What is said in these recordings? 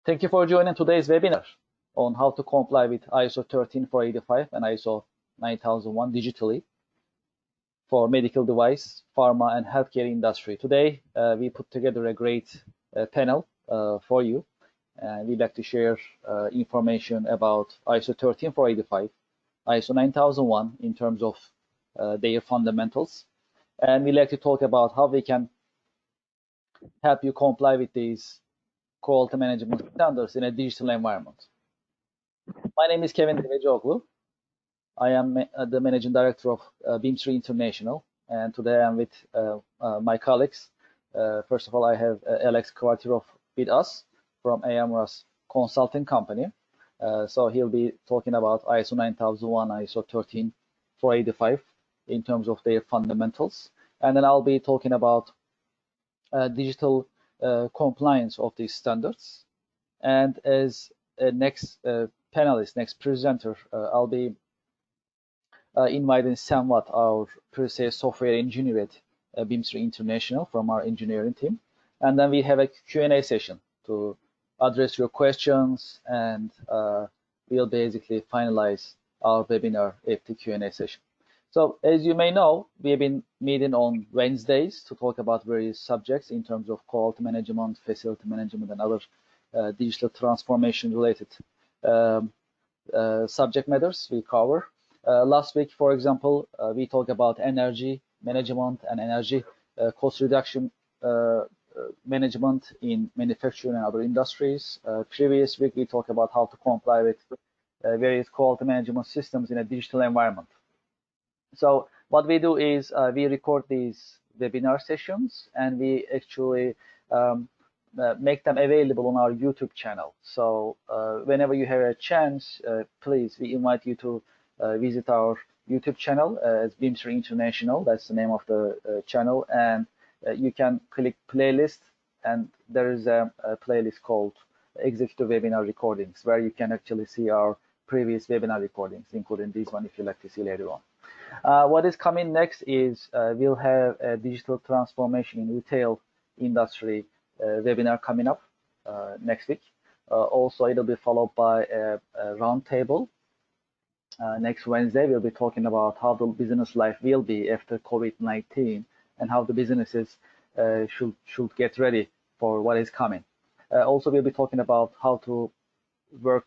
Thank you for joining today's webinar on how to comply with ISO 13485 and ISO 9001 digitally for medical device, pharma, and healthcare industry. Today, we put together a great panel for you. We'd like to share information about ISO 13485, ISO 9001 in terms of their fundamentals. And we'd like to talk about how we can help you comply with these quality management standards in a digital environment. My name is Kevin Devecioglu. I am the Managing Director of Bimser International, and today I'm with my colleagues. First of all, I have Alex Quattro with us from AMRA's consulting company. So he'll be talking about ISO 9001, ISO 13485 in terms of their fundamentals. And then I'll be talking about digital compliance of these standards. And as a next panelist, next presenter, I'll be inviting Sam Watt, our pre-sales software engineer at Bimser International from our engineering team. And then we have a Q&A session to address your questions, and we'll basically finalize our webinar after Q&A session. So as you may know, we have been meeting on Wednesdays to talk about various subjects in terms of quality management, facility management, and other digital transformation related subject matters we cover. Last week, for example, we talked about energy management and energy cost reduction management in manufacturing and other industries. Previous week, we talked about how to comply with various quality management systems in a digital environment. So what we do is we record these webinar sessions, and we actually make them available on our YouTube channel. So whenever you have a chance, please, we invite you to visit our YouTube channel as Bimser International. That's the name of the channel, and you can click playlist, and there is a playlist called Executive Webinar Recordings, where you can actually see our previous webinar recordings, including this one if you like to see later on. What is coming next is we'll have a digital transformation in retail industry webinar coming up next week. Also, it'll be followed by a roundtable. Next Wednesday, we'll be talking about how the business life will be after COVID-19 and how the businesses should get ready for what is coming. Also, we'll be talking about how to work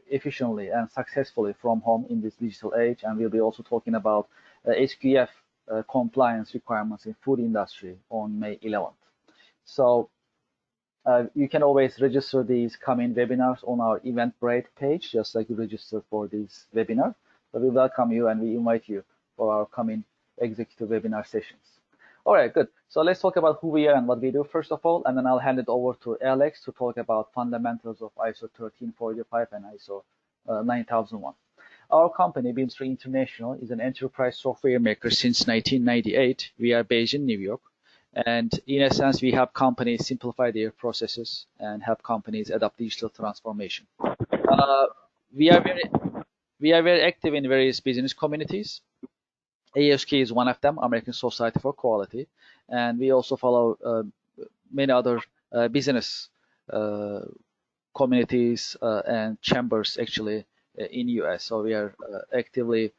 efficiently and successfully from home in this digital age, and we'll be also talking about HQF compliance requirements in food industry on May 11th. So you can always register these coming webinars on our Eventbrite page, just like you register for this webinar. So we welcome you and we invite you for our coming executive webinar sessions. All right, good. So let's talk about who we are and what we do first of all, and then I'll hand it over to Alex to talk about fundamentals of ISO 13485 and ISO 9001. Our company, Bimser International, is an enterprise software maker since 1998. We are based in New York. And in essence, we help companies simplify their processes and help companies adopt digital transformation. We are very active in various business communities. ASQ is one of them, American Society for Quality, and we also follow many other business communities and chambers actually in US. So we are actively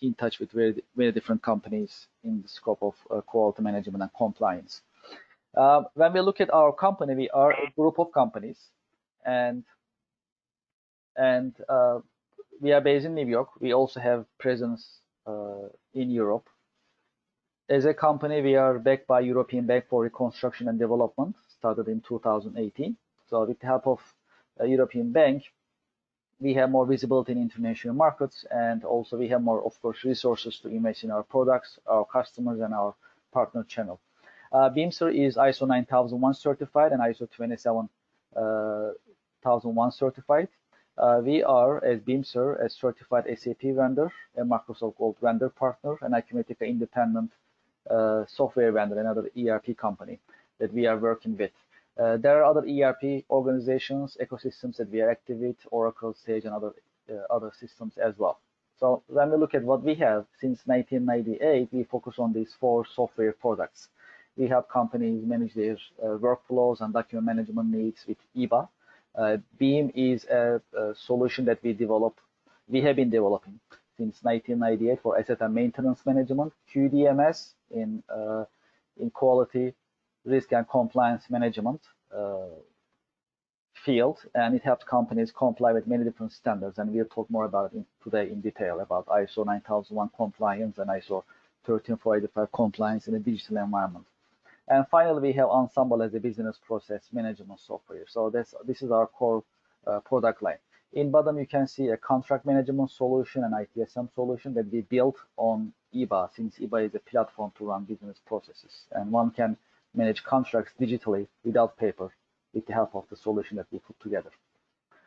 in touch with very different companies in the scope of quality management and compliance. When we look at our company, we are a group of companies, and we are based in New York. We also have presence in Europe. As a company, we are backed by European Bank for Reconstruction and Development, started in 2018. So with the help of a European Bank, we have more visibility in international markets, and also we have more, of course, resources to invest in our products, our customers, and our partner channel. Bimser is ISO 9001 certified and ISO 27001 certified. We are, as Bimser, a certified SAP vendor, a Microsoft Gold vendor partner, and Acumatica independent software vendor, another ERP company that we are working with. There are other ERP organizations, ecosystems that we are active with, Oracle, Sage, and other systems as well. So when we look at what we have since 1998, we focus on these 4 software products. We help companies manage their workflows and document management needs with EBA. BEAM is a solution that we have been developing since 1998 for asset and maintenance management, QDMS in quality, risk and compliance management field, and it helps companies comply with many different standards. And we'll talk more about it today in detail about ISO 9001 compliance and ISO 13485 compliance in a digital environment. And finally, we have Ensemble as a business process management software. So this is our core product line. In bottom, you can see a contract management solution and ITSM solution that we built on EBA, since EBA is a platform to run business processes. And one can manage contracts digitally without paper with the help of the solution that we put together.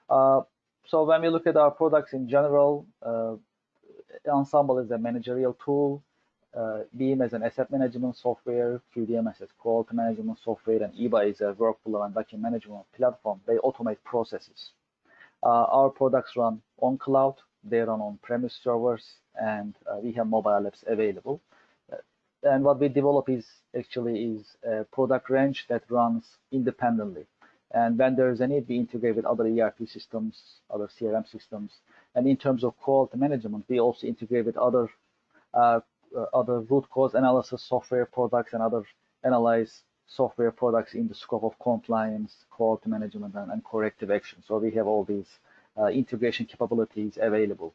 So when we look at our products in general, Ensemble is a managerial tool, BEAM as an asset management software, QDMS as quality management software, and EBA is a workflow and document management platform. They automate processes. Our products run on cloud, they run on premise servers, and we have mobile apps available. And what we develop is actually a product range that runs independently. And when there is a need, we integrate with other ERP systems, other CRM systems. And in terms of quality management, we also integrate with other root cause analysis software products and other analyze software products in the scope of compliance, quality management, and corrective action. So we have all these integration capabilities available.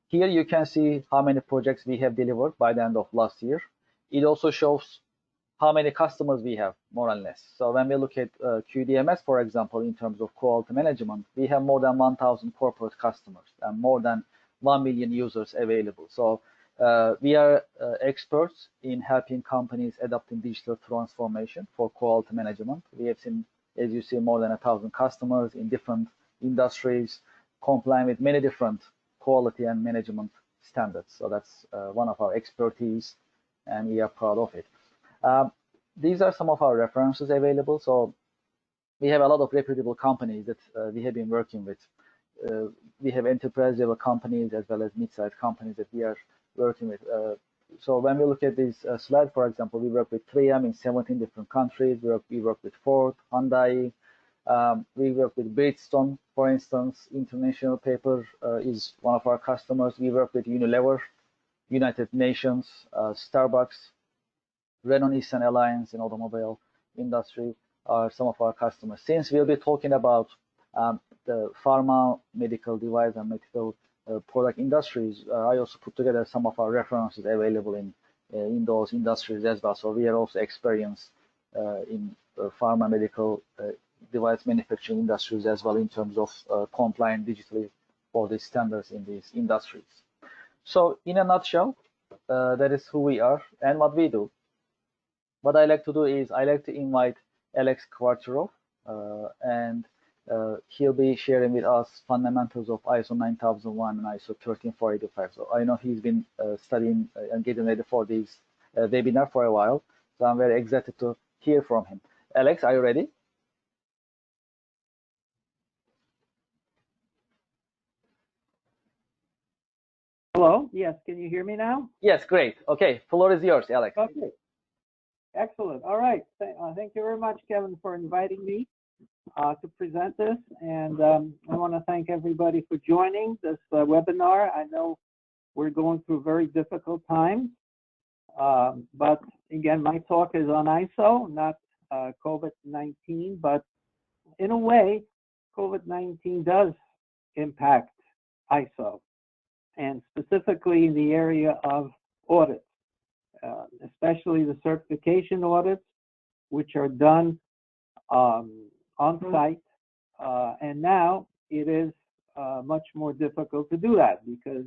Here you can see how many projects we have delivered by the end of last year. It also shows how many customers we have, more or less. So when we look at QDMS, for example, in terms of quality management, we have more than 1,000 corporate customers and more than 1 million users available. So we are experts in helping companies adopting digital transformation for quality management. We have seen, as you see, more than 1,000 customers in different industries, complying with many different quality and management standards. So that's one of our expertise, and we are proud of it. These are some of our references available. So we have a lot of reputable companies that we have been working with. We have enterprise level companies as well as mid-sized companies that we are working with. So when we look at this slide, for example, we work with 3M in 17 different countries. We work with Ford, Hyundai. We work with Bridgestone, for instance. International Paper is one of our customers. We work with Unilever, United Nations, Starbucks, Renault-Nissan Alliance in automobile industry are some of our customers. Since we'll be talking about the pharma, medical device, and medical product industries, I also put together some of our references available in those industries as well. So we are also experienced in pharma, medical device manufacturing industries as well in terms of complying digitally for the standards in these industries. So in a nutshell, that is who we are and what we do. What I like to do is I like to invite Alex Quattro, and he'll be sharing with us fundamentals of ISO 9001 and ISO 13485. So I know he's been studying and getting ready for this webinar for a while. So I'm very excited to hear from him. Alex, are you ready? Hello. Yes. Can you hear me now? Yes. Great. Okay. Floor is yours, Alex. Okay. Excellent. All right. Thank you very much, Kevin, for inviting me to present this. And I want to thank everybody for joining this webinar. I know we're going through very difficult times, but again, my talk is on ISO, not COVID-19. But in a way, COVID-19 does impact ISO, and specifically in the area of audits. Especially the certification audits, which are done on site. And now it is much more difficult to do that because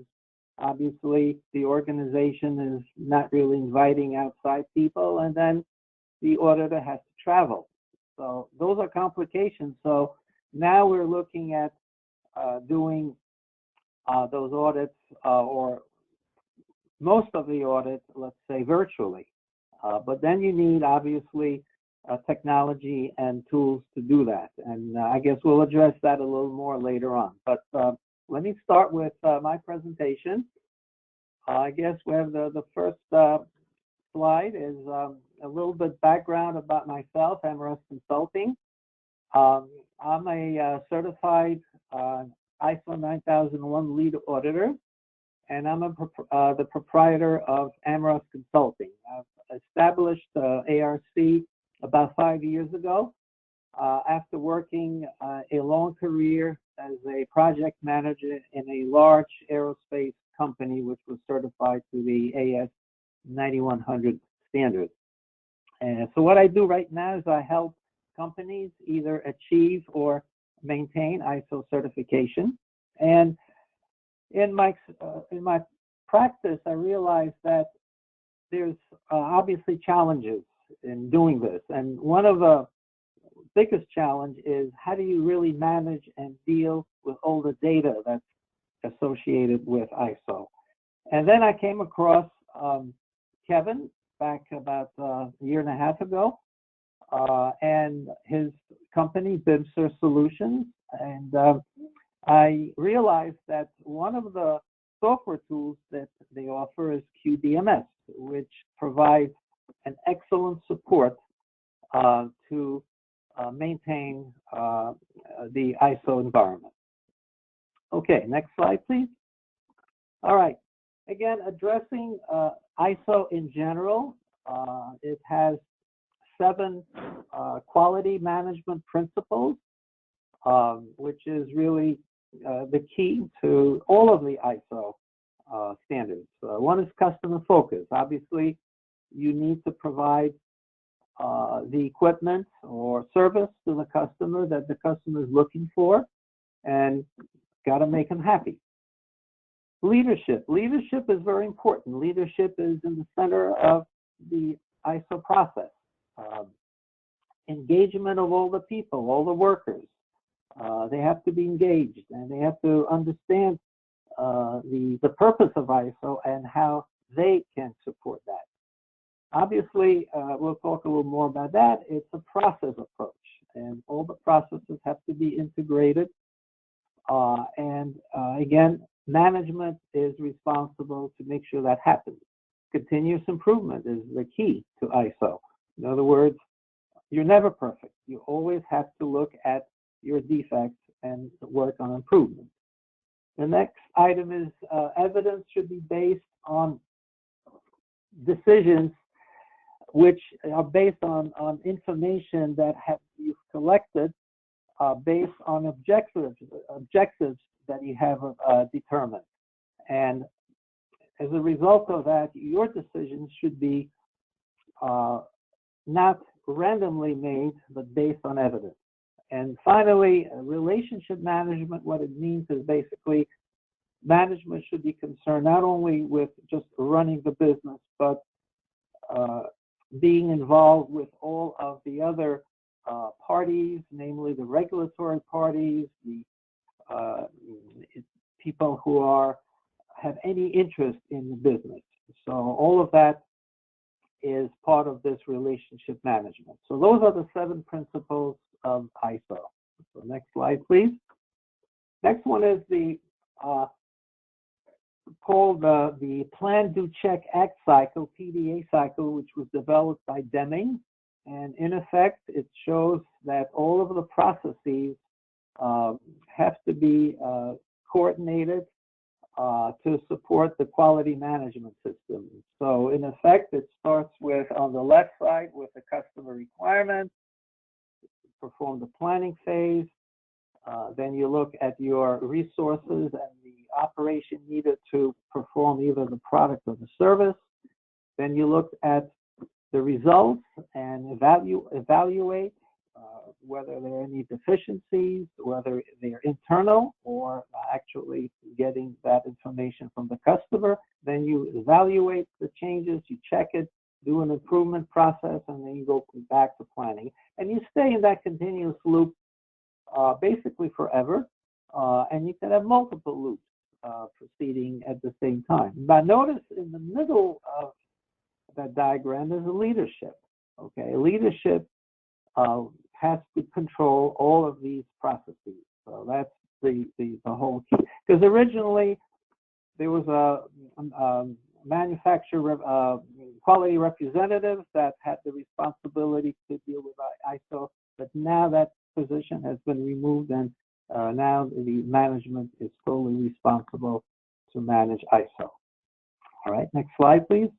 obviously the organization is not really inviting outside people, and then the auditor has to travel. So those are complications. So now we're looking at doing those audits or most of the audit, let's say virtually, but then you need obviously technology and tools to do that. And I guess we'll address that a little more later on. But let me start with my presentation. I guess we have the first slide is a little bit background about myself, Amherst Consulting. I'm a certified ISO 9001 lead auditor, and I'm the proprietor of Amros Consulting. I've established ARC about 5 years ago after working a long career as a project manager in a large aerospace company which was certified to the AS 9100 standard. And so what I do right now is I help companies either achieve or maintain ISO certification. And in my practice, I realized that there's obviously challenges in doing this. And one of the biggest challenge is how do you really manage and deal with all the data that's associated with ISO. And then I came across Kevin back about a year and a half ago, and his company, Bimser Solutions. And I realized that one of the software tools that they offer is QDMS, which provides an excellent support to maintain the ISO environment. Okay, next slide, please. All right. Again, addressing ISO in general, it has 7 quality management principles, which is really the key to all of the ISO standards. One is customer focus. Obviously, you need to provide the equipment or service to the customer that the customer is looking for, and got to make them happy. Leadership. Leadership is very important. Leadership is in the center of the ISO process. Engagement of all the people, all the workers. They have to be engaged, and they have to understand the purpose of ISO and how they can support that. Obviously, we'll talk a little more about that. It's a process approach, and all the processes have to be integrated. Again, management is responsible to make sure that happens. Continuous improvement is the key to ISO. In other words, you're never perfect. You always have to look at your defects and work on improvement. The next item is evidence should be based on decisions which are based on information that you've collected based on objectives that you have determined. And as a result of that, your decisions should be not randomly made, but based on evidence. And finally, relationship management, what it means is basically management should be concerned not only with just running the business, but being involved with all of the other parties, namely the regulatory parties, the people who have any interest in the business. So all of that is part of this relationship management. So those are the 7 principles of ISO. So next slide, please. Next one is the called the Plan, Do, Check, Act cycle, PDA cycle, which was developed by Deming. And in effect, it shows that all of the processes have to be coordinated to support the quality management system. So in effect, it starts with, on the left side, with the customer requirements, perform the planning phase. Then you look at your resources and the operation needed to perform either the product or the service. Then you look at the results and evaluate whether there are any deficiencies, whether they're internal or actually getting that information from the customer. Then you evaluate the changes, you check it, do an improvement process, and then you go back to planning. And you stay in that continuous loop basically forever, and you can have multiple loops proceeding at the same time. But notice in the middle of that diagram there's a leadership. Okay, leadership has to control all of these processes. So that's the whole key. Because originally there was a manufacturer quality representative that had the responsibility to deal with ISO, but now that position has been removed, and now the management is solely responsible to manage ISO. All right, next slide, please.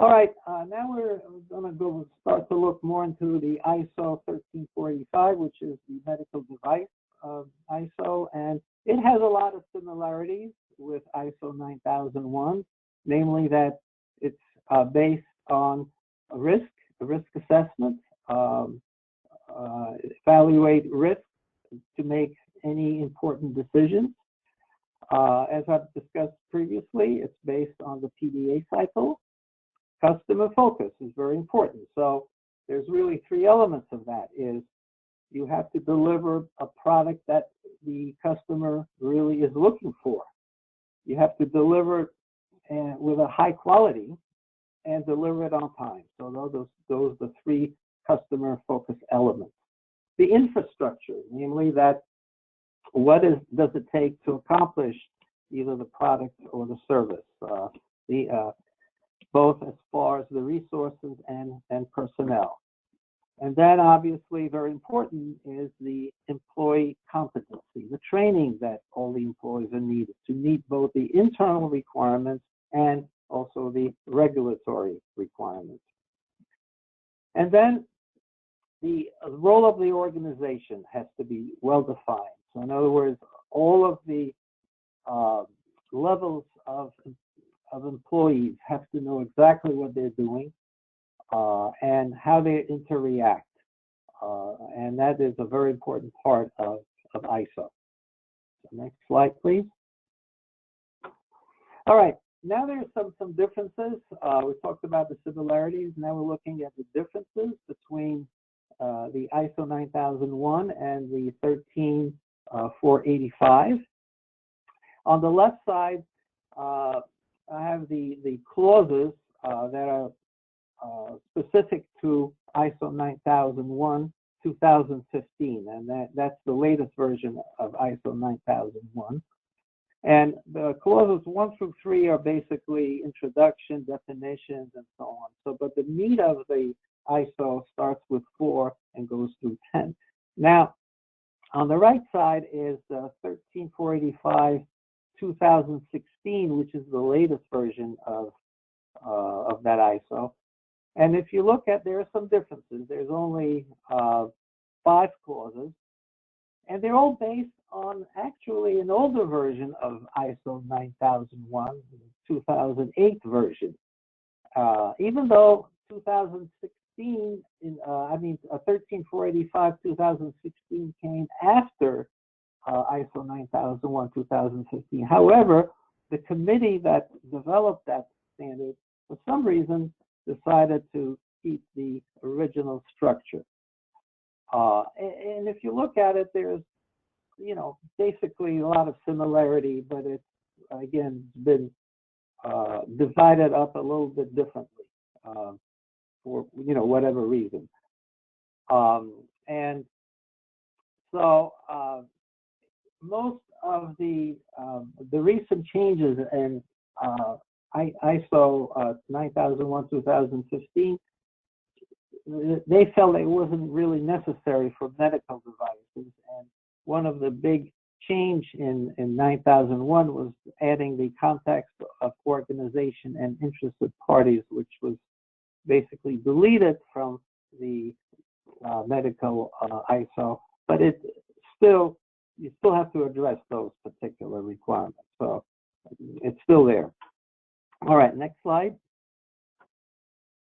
All right, now we're going to start to look more into the ISO 13485, which is the medical device ISO, and it has a lot of similarities with ISO 9001, namely that it's based on a risk assessment, evaluate risk to make any important decisions. As I've discussed previously, it's based on the PDA cycle. Customer focus is very important. So there's really three elements of that. Is you have to deliver a product that the customer really is looking for. You have to deliver with a high quality and deliver it on time. So those are the three customer focus elements. The infrastructure, namely that what does it take to accomplish either the product or the service, both as far as the resources and personnel. And then obviously very important is the employee competency, the training that all the employees are needed to meet both the internal requirements and also the regulatory requirements. And then the role of the organization has to be well defined. So in other words, all of the levels of employees have to know exactly what they're doing and how they interact. And that is a very important part of ISO. So next slide, please. All right, now there's some differences. We talked about the similarities. Now we're looking at the differences between the ISO 9001 and the 13485. On the left side, I have the clauses that are specific to ISO 9001 2015, and that's the latest version of ISO 9001. And the clauses 1 through 3 are basically introduction, definitions, and so on. So, but the meat of the ISO starts with 4 and goes through 10. Now, on the right side is the 13485 2016, which is the latest version of that ISO. And if you look at, there are some differences. There's only 5 clauses, and they're all based on actually an older version of ISO 9001, 2008 version. Even though 2016, 13485 2016 came after ISO 9001 2015. However, the committee that developed that standard, for some reason, decided to keep the original structure. And if you look at it, there's, basically a lot of similarity, but it's, again, been divided up a little bit differently for, whatever reason. And so most of the recent changes in ISO 9001 2015, they felt it wasn't really necessary for medical devices. And one of the big change in 9001 was adding the context of organization and interested parties, which was basically deleted from the medical ISO, but you still have to address those particular requirements. So it's still there. All right, next slide.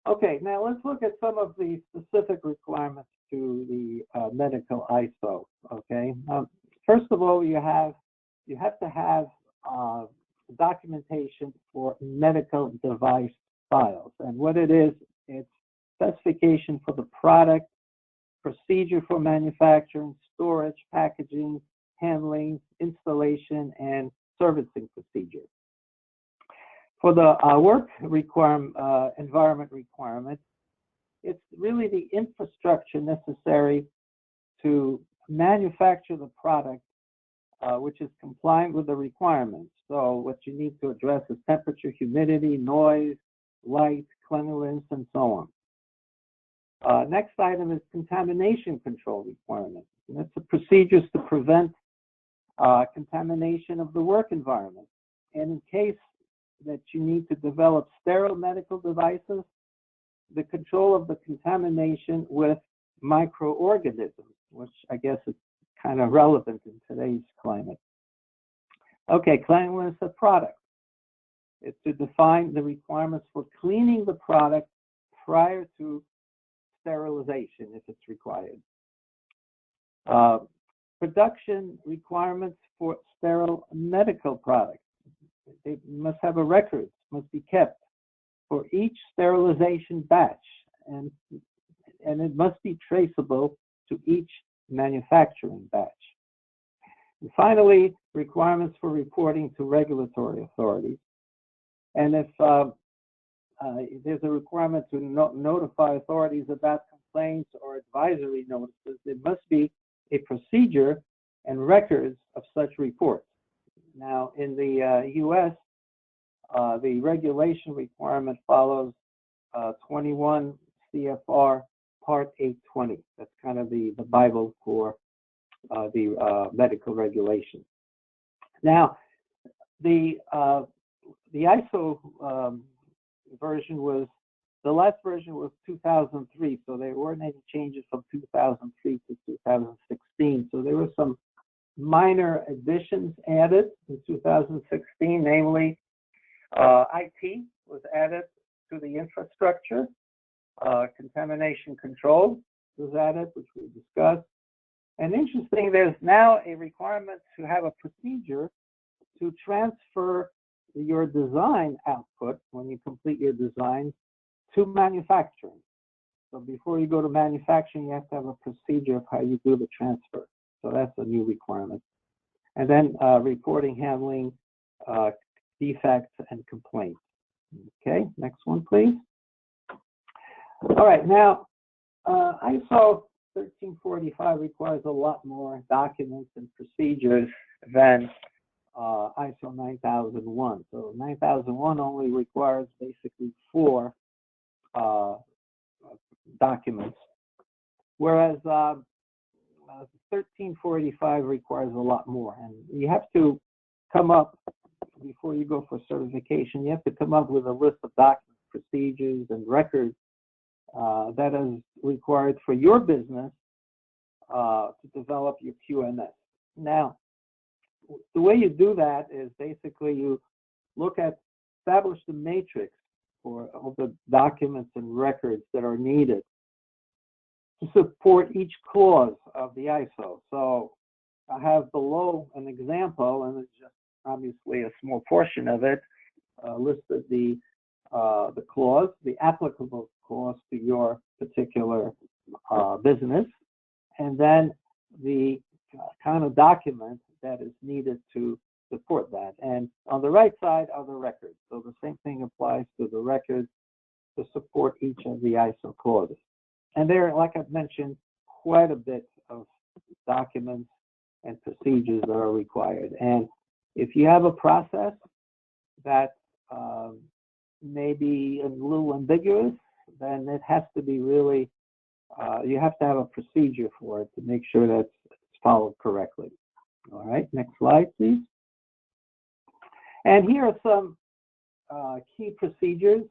Okay, now let's look at some of the specific requirements to the medical ISO. Okay, first of all, you have to have documentation for medical device files, and what it is, it's specification for the product, procedure for manufacturing, storage, packaging, handling, installation, and servicing procedure. For the work environment requirement, it's really the infrastructure necessary to manufacture the product, which is compliant with the requirements. So what you need to address is temperature, humidity, noise, light, cleanliness, and so on. Next item is contamination control requirements. And that's the procedures to prevent contamination of the work environment. And in case that you need to develop sterile medical devices, the control of the contamination with microorganisms, which I guess is kind of relevant in today's climate. Okay, cleanliness of products. It's to define the requirements for cleaning the product prior to sterilization if it's required. Production requirements for sterile medical products. They must have a record, must be kept for each sterilization batch, and it must be traceable to each manufacturing batch. And finally, requirements for reporting to regulatory authorities. And if there's a requirement to notify authorities about complaints or advisory notices, there must be a procedure and records of such reports. Now, in the U.S., the regulation requirement follows 21 CFR Part 820. That's kind of the Bible for the medical regulation. Now, the ISO version was, the last version was 2003, so there weren't any changes from 2003 to 2016. So there were some minor additions added in 2016, namely IT was added to the infrastructure, contamination control was added, which we discussed. And interesting, there's now a requirement to have a procedure to transfer your design output when you complete your design to manufacturing. So before you go to manufacturing, you have to have a procedure of how you do the transfer. So that's a new requirement. And then reporting, handling defects and complaints. Okay, next one, please. All right, now ISO 1345 requires a lot more documents and procedures than ISO 9001. So 9001 only requires basically 4 documents, whereas 1345 requires a lot more. And you have to come up, before you go for certification, you have to come up with a list of documents, procedures, and records that is required for your business to develop your QMS. Now, the way you do that is basically you establish the matrix for all the documents and records that are needed to support each clause of the ISO. So I have below an example, and it's just obviously a small portion of it, listed the clause, the applicable clause to your particular business, and then the kind of document that is needed to support that. And on the right side are the records. So the same thing applies to the records to support each of the ISO clauses. And there, like I've mentioned, quite a bit of documents and procedures that are required. And if you have a process that may be a little ambiguous, then it has to be really, you have to have a procedure for it to make sure that it's followed correctly. All right, next slide, please. And here are some key procedures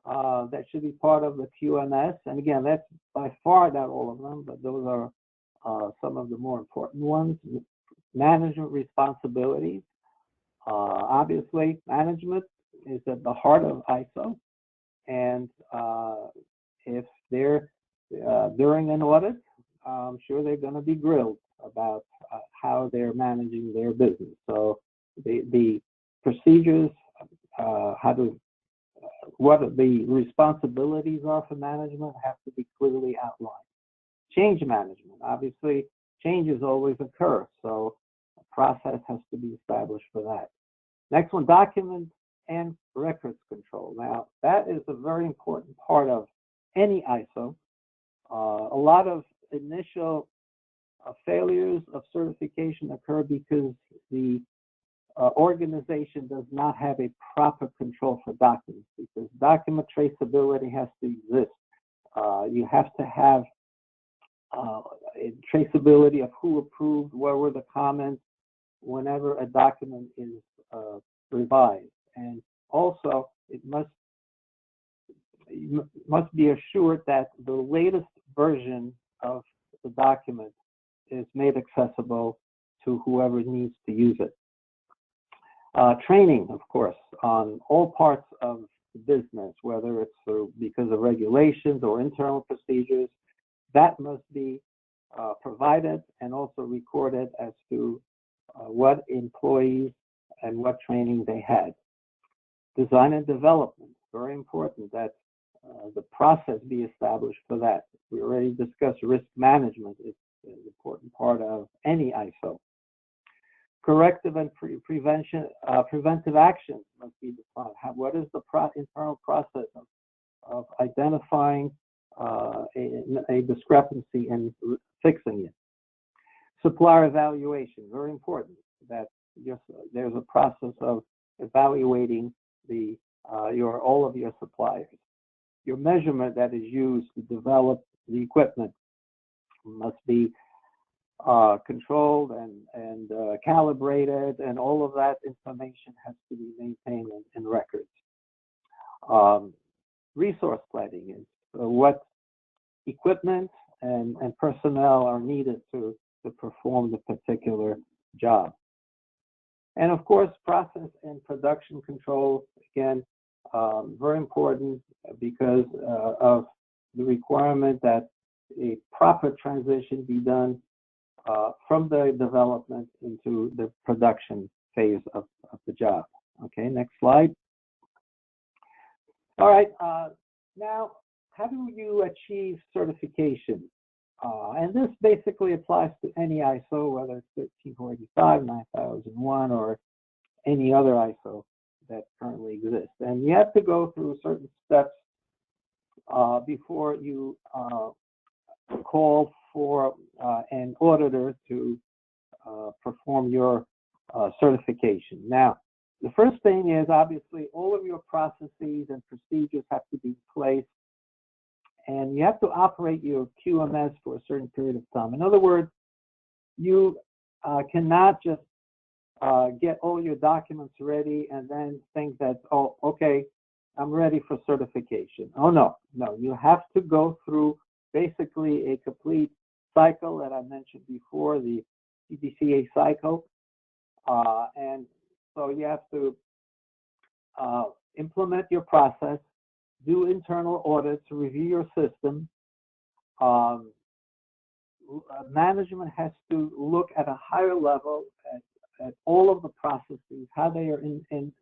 that should be part of the QMS. And again, that's by far not all of them, but those are some of the more important ones. Management responsibilities. Obviously, management is at the heart of ISO. And if they're during an audit, I'm sure they're going to be grilled about how they're managing their business. So the procedures, what the responsibilities are for management have to be clearly outlined. Change management, obviously, changes always occur, so a process has to be established for that. Next one, document and records control. Now, that is a very important part of any ISO. A lot of initial failures of certification occur because the organization does not have a proper control for documents, because document traceability has to exist you have to have traceability of who approved, what were the comments, whenever a document is revised. And also, you must be assured that the latest version of the document is made accessible to whoever needs to use it. Training, of course, on all parts of the business, whether it's because of regulations or internal procedures, that must be provided and also recorded as to what employees and what training they had. Design and development, very important that the process be established for that. We already discussed risk management is an important part of any ISO. Corrective and preventive actions must be defined. What is the internal process of identifying a discrepancy and fixing it? Supplier evaluation, very important that there's a process of evaluating all of your suppliers. Your measurement that is used to develop the equipment must be controlled and calibrated, and all of that information has to be maintained in records. Resource planning is what equipment and personnel are needed to perform the particular job. And of course, process and production control, again, very important because of the requirement that a proper transition be done from the development into the production phase of the job. Okay, next slide. All right, now, how do you achieve certification? And this basically applies to any ISO, whether it's 13485, 9001, or any other ISO that currently exists. And you have to go through certain steps before you call for an auditor to perform your certification. Now, the first thing is obviously all of your processes and procedures have to be in place, and you have to operate your QMS for a certain period of time. In other words, you cannot just get all your documents ready and then think that, oh, okay, I'm ready for certification. Oh, no, you have to go through basically a complete cycle that I mentioned before, the CDCA cycle. And so you have to implement your process, do internal audits, review your system. Management has to look at a higher level at all of the processes, how they are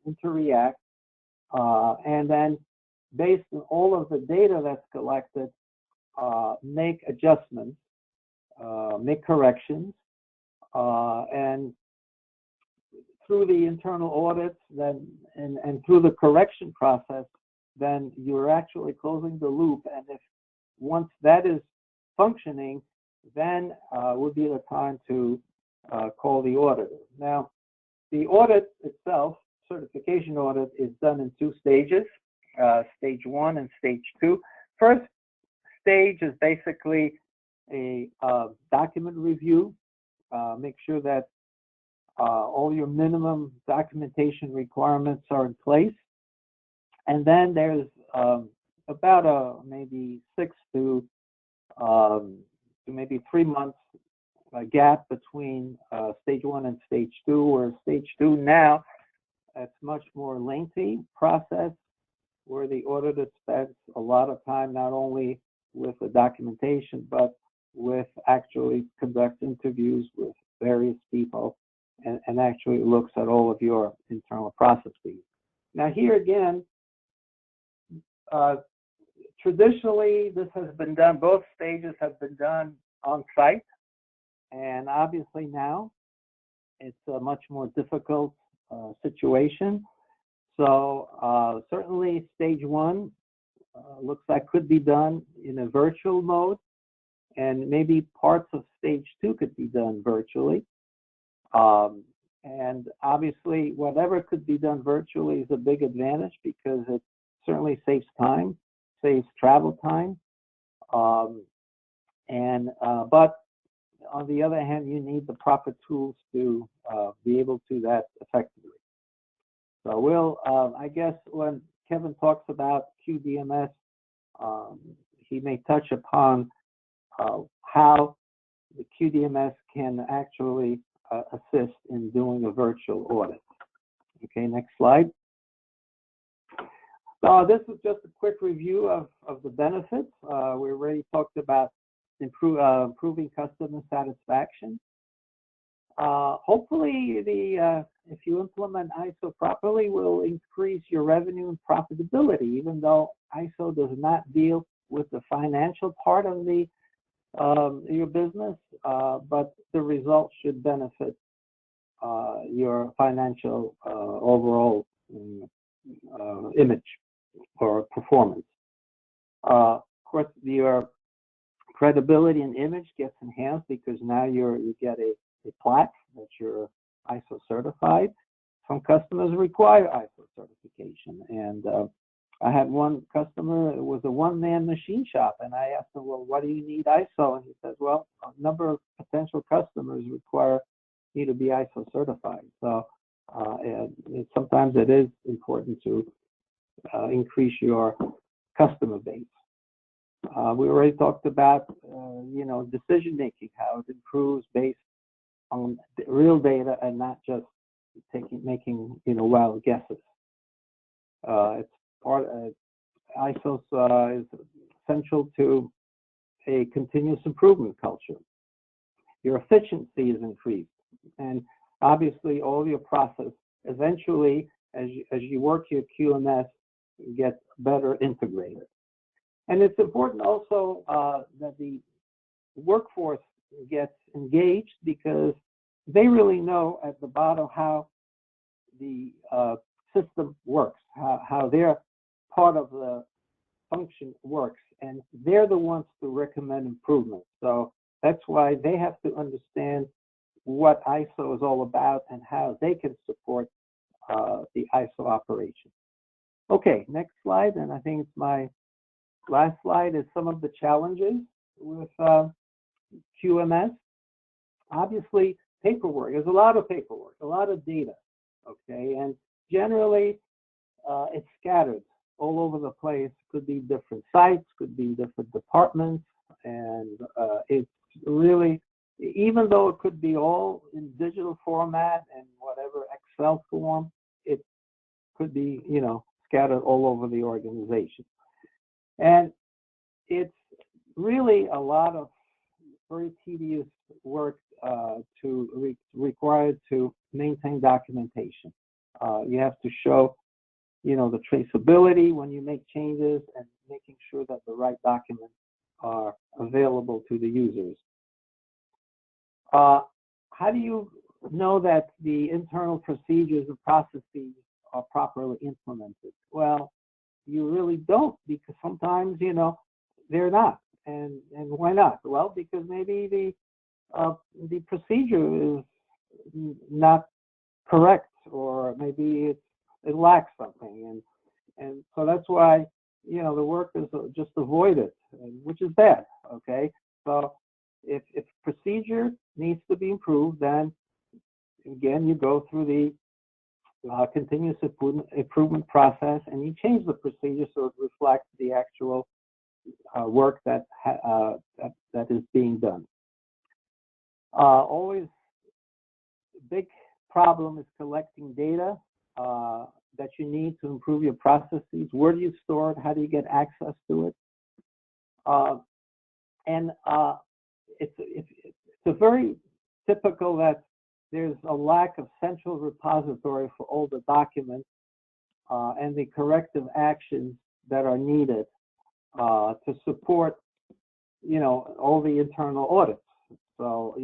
interact, and then based on all of the data that's collected, make adjustments, make corrections, and through the internal audits then and through the correction process, then you're actually closing the loop. And if once that is functioning, then would be the time to call the auditor. Now, the audit itself, certification audit, is done in two stages, stage 1 and stage 2. First stage is basically a document review, make sure that all your minimum documentation requirements are in place. And then there's about maybe 6 to maybe 3 months gap between stage 1 and stage 2, where stage 2 now, it's much more lengthy process where the auditor spends a lot of time not only with the documentation, but with actually conduct interviews with various people and actually looks at all of your internal processes. Now here again, traditionally this has been done, both stages have been done on site, and obviously now it's a much more difficult situation. So certainly stage 1 looks like could be done in a virtual mode, and maybe parts of stage 2 could be done virtually. And obviously whatever could be done virtually is a big advantage because it certainly saves time, saves travel time, But on the other hand, you need the proper tools to be able to do that effectively. So I guess when Kevin talks about QDMS, he may touch upon how the QDMS can actually assist in doing a virtual audit. Okay, next slide. So this is just a quick review of the benefits. We already talked about improving customer satisfaction. Hopefully, if you implement ISO properly, will increase your revenue and profitability, even though ISO does not deal with the financial part of your business, but the results should benefit your financial overall image or performance. Of course, your credibility and image gets enhanced because now you get a plaque that you're ISO certified. Some customers require ISO certification, and I had one customer, it was a one-man machine shop, and I asked him, well, what do you need ISO? And he says, well, a number of potential customers require me to be ISO certified. So sometimes it is important to increase your customer base. We already talked about, decision making, how it improves based on real data and not just making wild guesses. It's part ISO is essential to a continuous improvement culture. Your efficiency is increased, and obviously all your process eventually, as you work your QMS, gets better integrated. And it's important also that the workforce gets engaged, because they really know at the bottom how the system works, how their part of the function works, and they're the ones to recommend improvements. So that's why they have to understand what ISO is all about and how they can support the ISO operation. Okay, next slide, and I think it's my last slide, is some of the challenges with QMS. Obviously, paperwork. There's a lot of paperwork, a lot of data, okay? And generally, it's scattered all over the place. Could be different sites, could be different departments, and it's really, even though it could be all in digital format and whatever Excel form, it could be, scattered all over the organization. And it's really a lot of very tedious work required to maintain documentation. You have to show, the traceability when you make changes and making sure that the right documents are available to the users. How do you know that the internal procedures and processes are properly implemented? Well, you really don't, because sometimes, they're not. And why not? Well, because maybe the procedure is not correct, or maybe it lacks something, and so that's why the work is just avoided, which is bad. Okay, so if procedure needs to be improved, then again you go through the continuous improvement process, and you change the procedure so it reflects the actual work that is being done. Always big problem is collecting data that you need to improve your processes. Where do you store it? How do you get access to it? It's a very typical that there's a lack of central repository for all the documents and the corrective actions that are needed to support, all the internal audits. So,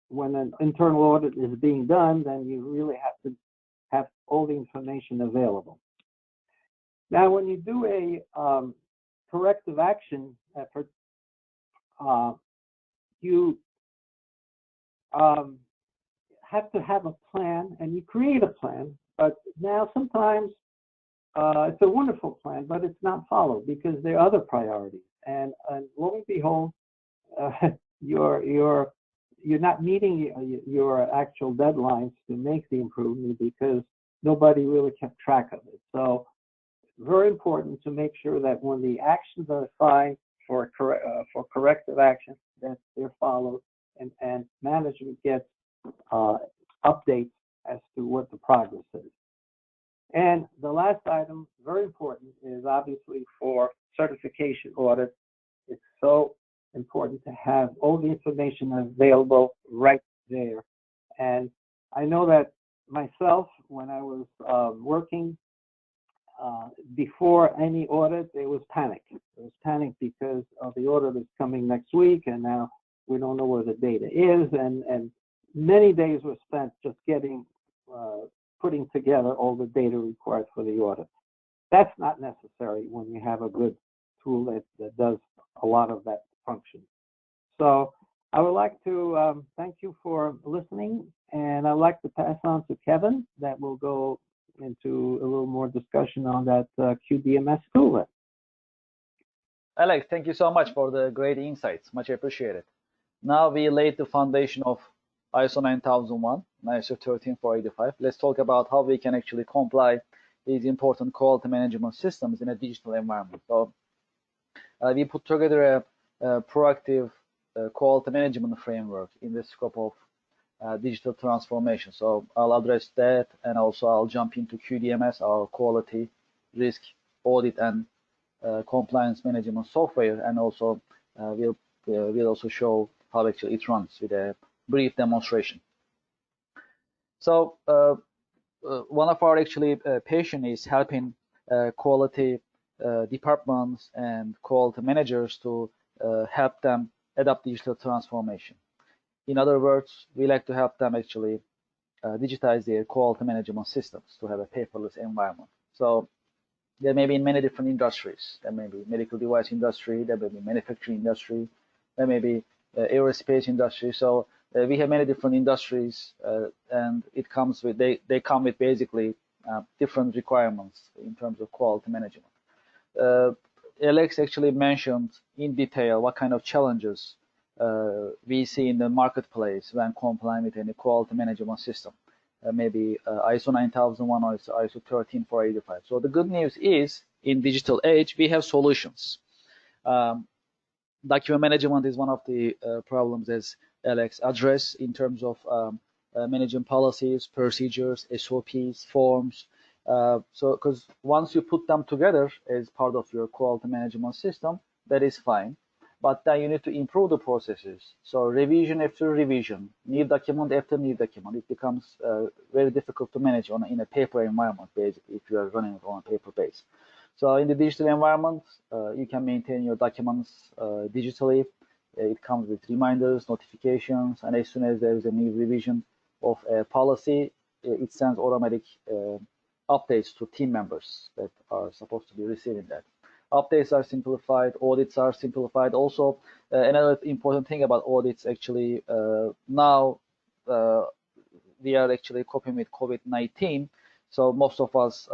when an internal audit is being done, then you really have to have all the information available. Now, when you do a corrective action effort, you have to have a plan, and you create a plan, but now sometimes it's a wonderful plan, but it's not followed because there are other priorities. and lo and behold, you're not meeting your actual deadlines to make the improvement because nobody really kept track of it. So very important to make sure that when the actions are assigned for corrective action, that they're followed, and management gets updates as to what the progress is. And the last item, very important, is obviously for certification audits. It's so important to have all the information available right there. And I know that myself, when I was working before any audit, there was panic. There was panic because of the audit that's coming next week, and now we don't know where the data is, and many days were spent just putting together all the data required for the audit. That's not necessary when you have a good tool that does a lot of that function. So I would like to thank you for listening, and I'd like to pass on to Kevin that will go into a little more discussion on that QDMS tool. Alex, thank you so much for the great insights. Much appreciated. Now we laid the foundation of ISO 9001, ISO 13485. Let's talk about how we can actually comply these important quality management systems in a digital environment. So we put together a proactive quality management framework in the scope of digital transformation. So I'll address that, and also I'll jump into QDMS, our quality, risk, audit, and compliance management software, and also we'll also show how actually it runs with a brief demonstration. So one of our actually passion is helping quality departments and quality managers to help them adopt digital transformation. In other words, we like to help them actually digitize their quality management systems to have a paperless environment. So there may be in many different industries. There may be medical device industry, there may be manufacturing industry, there may be aerospace industry. So we have many different industries, and it comes with they come with basically different requirements in terms of quality management. Alex actually mentioned in detail what kind of challenges we see in the marketplace when complying with any quality management system, maybe ISO 9001 or ISO 13485. So the good news is, in digital age, we have solutions. Document management is one of the problems, as Alex addressed, in terms of managing policies, procedures, SOPs, forms. So because once you put them together as part of your quality management system, that is fine. But then you need to improve the processes. So revision after revision, new document after new document, it becomes very difficult to manage in a paper environment, basically, if you are running it on a paper base. So in the digital environment, you can maintain your documents digitally. It comes with reminders, notifications, and as soon as there is a new revision of a policy, it sends automatic updates to team members that are supposed to be receiving that. Updates are simplified, audits are simplified. Also, another important thing about audits, actually, now we are actually coping with COVID-19. So most of us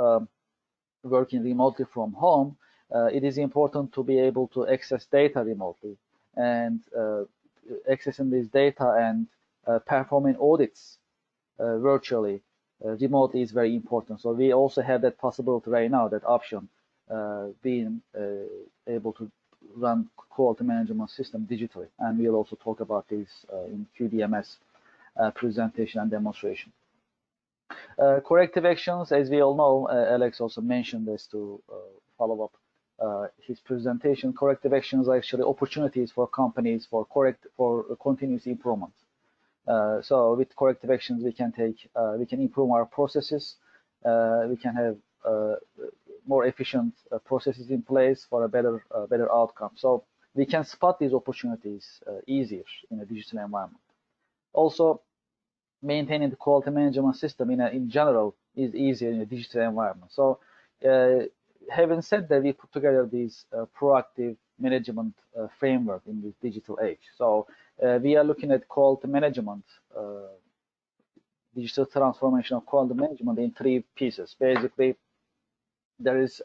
working remotely from home, it is important to be able to access data remotely, and accessing this data and performing audits virtually, remotely, is very important. So we also have that possibility right now, that option, being able to run quality management system digitally, and we'll also talk about this in QDMS presentation and demonstration. Corrective actions, as we all know, Alex also mentioned this to follow up his presentation. Corrective actions are actually opportunities for companies for continuous improvement. So with corrective actions, we can improve our processes. We can have more efficient processes in place for a better outcome. So we can spot these opportunities easier in a digital environment. Also, maintaining the quality management system in general is easier in a digital environment. So having said that, we put together this proactive management framework in this digital age. So we are looking at quality management, digital transformation of quality management in three pieces. Basically, there is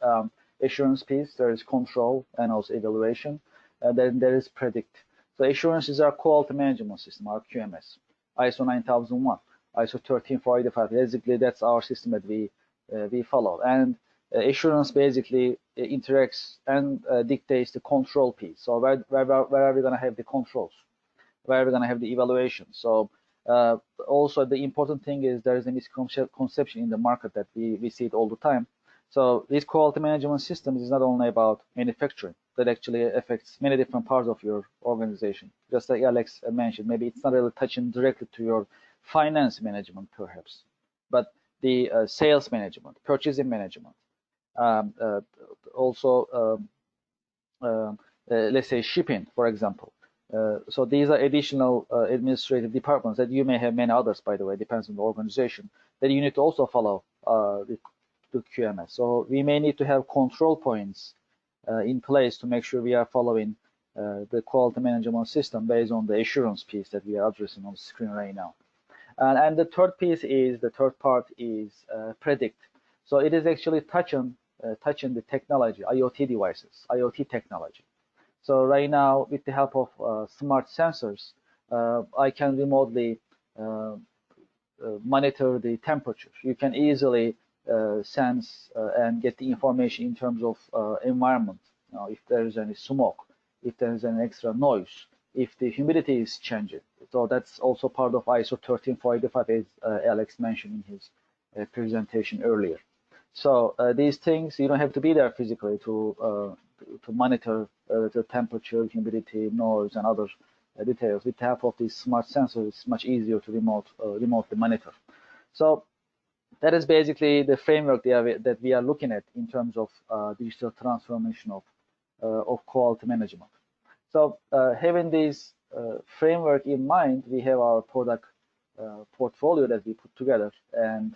assurance piece, there is control, and also evaluation. Then there is predict. So assurance is our quality management system, our QMS, ISO 9001, ISO 13485. Basically, that's our system that we follow. And assurance basically interacts and dictates the control piece. So where are we going to have the controls? Where are we going to have the evaluation? So also the important thing is there is a misconception in the market that we see it all the time. So this quality management system is not only about manufacturing, that actually affects many different parts of your organization. Just like Alex mentioned, maybe it's not really touching directly to your finance management perhaps, but the sales management, purchasing management, also let's say shipping, for example. So these are additional administrative departments that you may have many others, by the way, depends on the organization, that you need to also follow the QMS. So we may need to have control points in place to make sure we are following the quality management system based on the assurance piece that we are addressing on the screen right now. And the third part is predict. So it is actually touching the technology, IoT devices, IoT technology. So right now, with the help of smart sensors, I can remotely monitor the temperature. You can easily sense and get the information in terms of environment. If there is any smoke, if there is an extra noise, if the humidity is changing. So that's also part of ISO 13485, as Alex mentioned in his presentation earlier. So these things, you don't have to be there physically to monitor the temperature, humidity, noise, and other details. With the help of these smart sensors, it's much easier to remotely monitor. So that is basically the framework that we are looking at in terms of digital transformation of quality management. So having this framework in mind, we have our product portfolio that we put together, and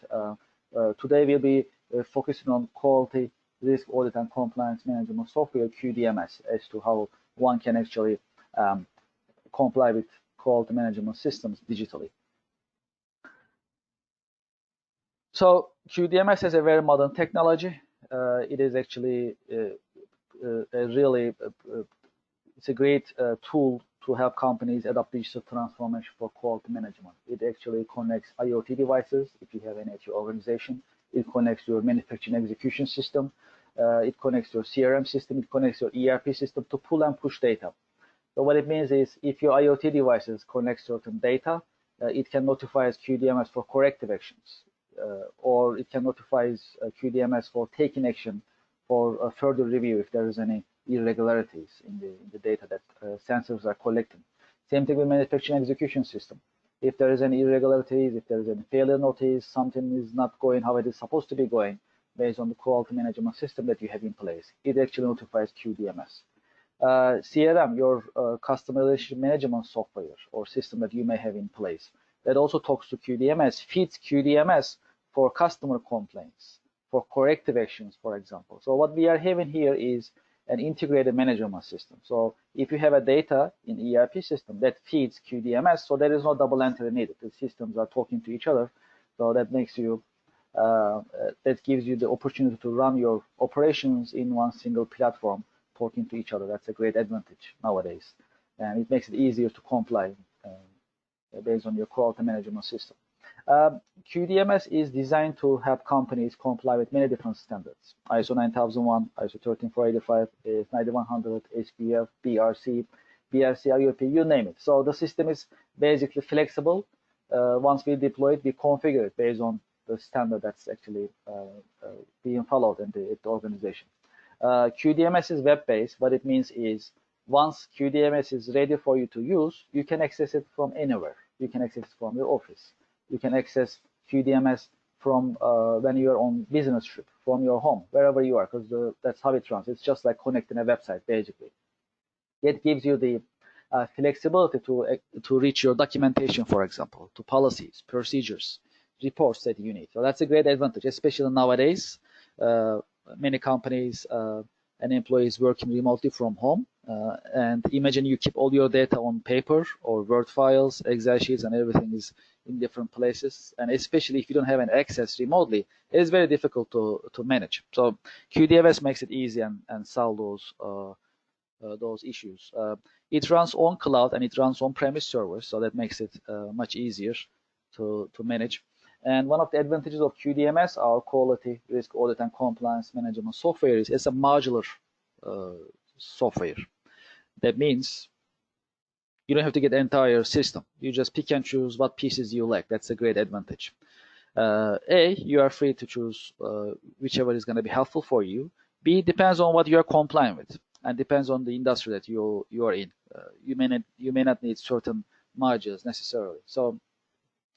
today we'll be focusing on quality, risk, audit, and compliance management software, QDMS, as to how one can actually comply with quality management systems digitally. So QDMS is a very modern technology. It is actually it's a great tool to help companies adopt digital transformation for quality management. It actually connects IoT devices, if you have any at your organization. It connects your manufacturing execution system. It connects your CRM system. It connects your ERP system to pull and push data. So what it means is if your IoT devices connect certain data, it can notify QDMS for corrective actions, or it can notify QDMS for taking action for a further review if there is any irregularities in the data that sensors are collecting. Same thing with manufacturing execution system. If there is any irregularities, if there is any failure notice, something is not going how it is supposed to be going based on the quality management system that you have in place, it actually notifies QDMS. CRM, your customer relationship management software or system that you may have in place, that also talks to QDMS, feeds QDMS for customer complaints, for corrective actions, for example. So what we are having here is an integrated management system. So if you have a data in ERP system that feeds QDMS, so there is no double entry needed. The systems are talking to each other. So that makes you, that gives you the opportunity to run your operations in one single platform, talking to each other. That's a great advantage nowadays. And it makes it easier to comply based on your quality management system. QDMS is designed to help companies comply with many different standards. ISO 9001, ISO 13485, 9100, SPF, BRC, IOP, you name it. So the system is basically flexible. Once we deploy it, we configure it based on the standard that's actually being followed in the organization. QDMS is web-based. What it means is once QDMS is ready for you to use, you can access it from anywhere. You can access it from your office. You can access QDMS from when you're on business trip, from your home, wherever you are, because that's how it runs. It's just like connecting a website, basically. It gives you the flexibility to reach your documentation, for example, to policies, procedures, reports that you need. So that's a great advantage, especially nowadays. Many companies and employees working remotely from home. And imagine you keep all your data on paper or Word files, Excel sheets, and everything is in different places. And especially if you don't have an access remotely, it is very difficult to manage. So QDMS makes it easy and solve those those issues. It runs on cloud and it runs on premise servers, so that makes it much easier to manage. And one of the advantages of QDMS, our quality, risk, audit, and compliance management software, is it's a modular software. That means you don't have to get the entire system. You just pick and choose what pieces you like. That's a great advantage. You are free to choose whichever is going to be helpful for you. B, depends on what you are complying with, and depends on the industry that you are in. You may not need certain modules necessarily. So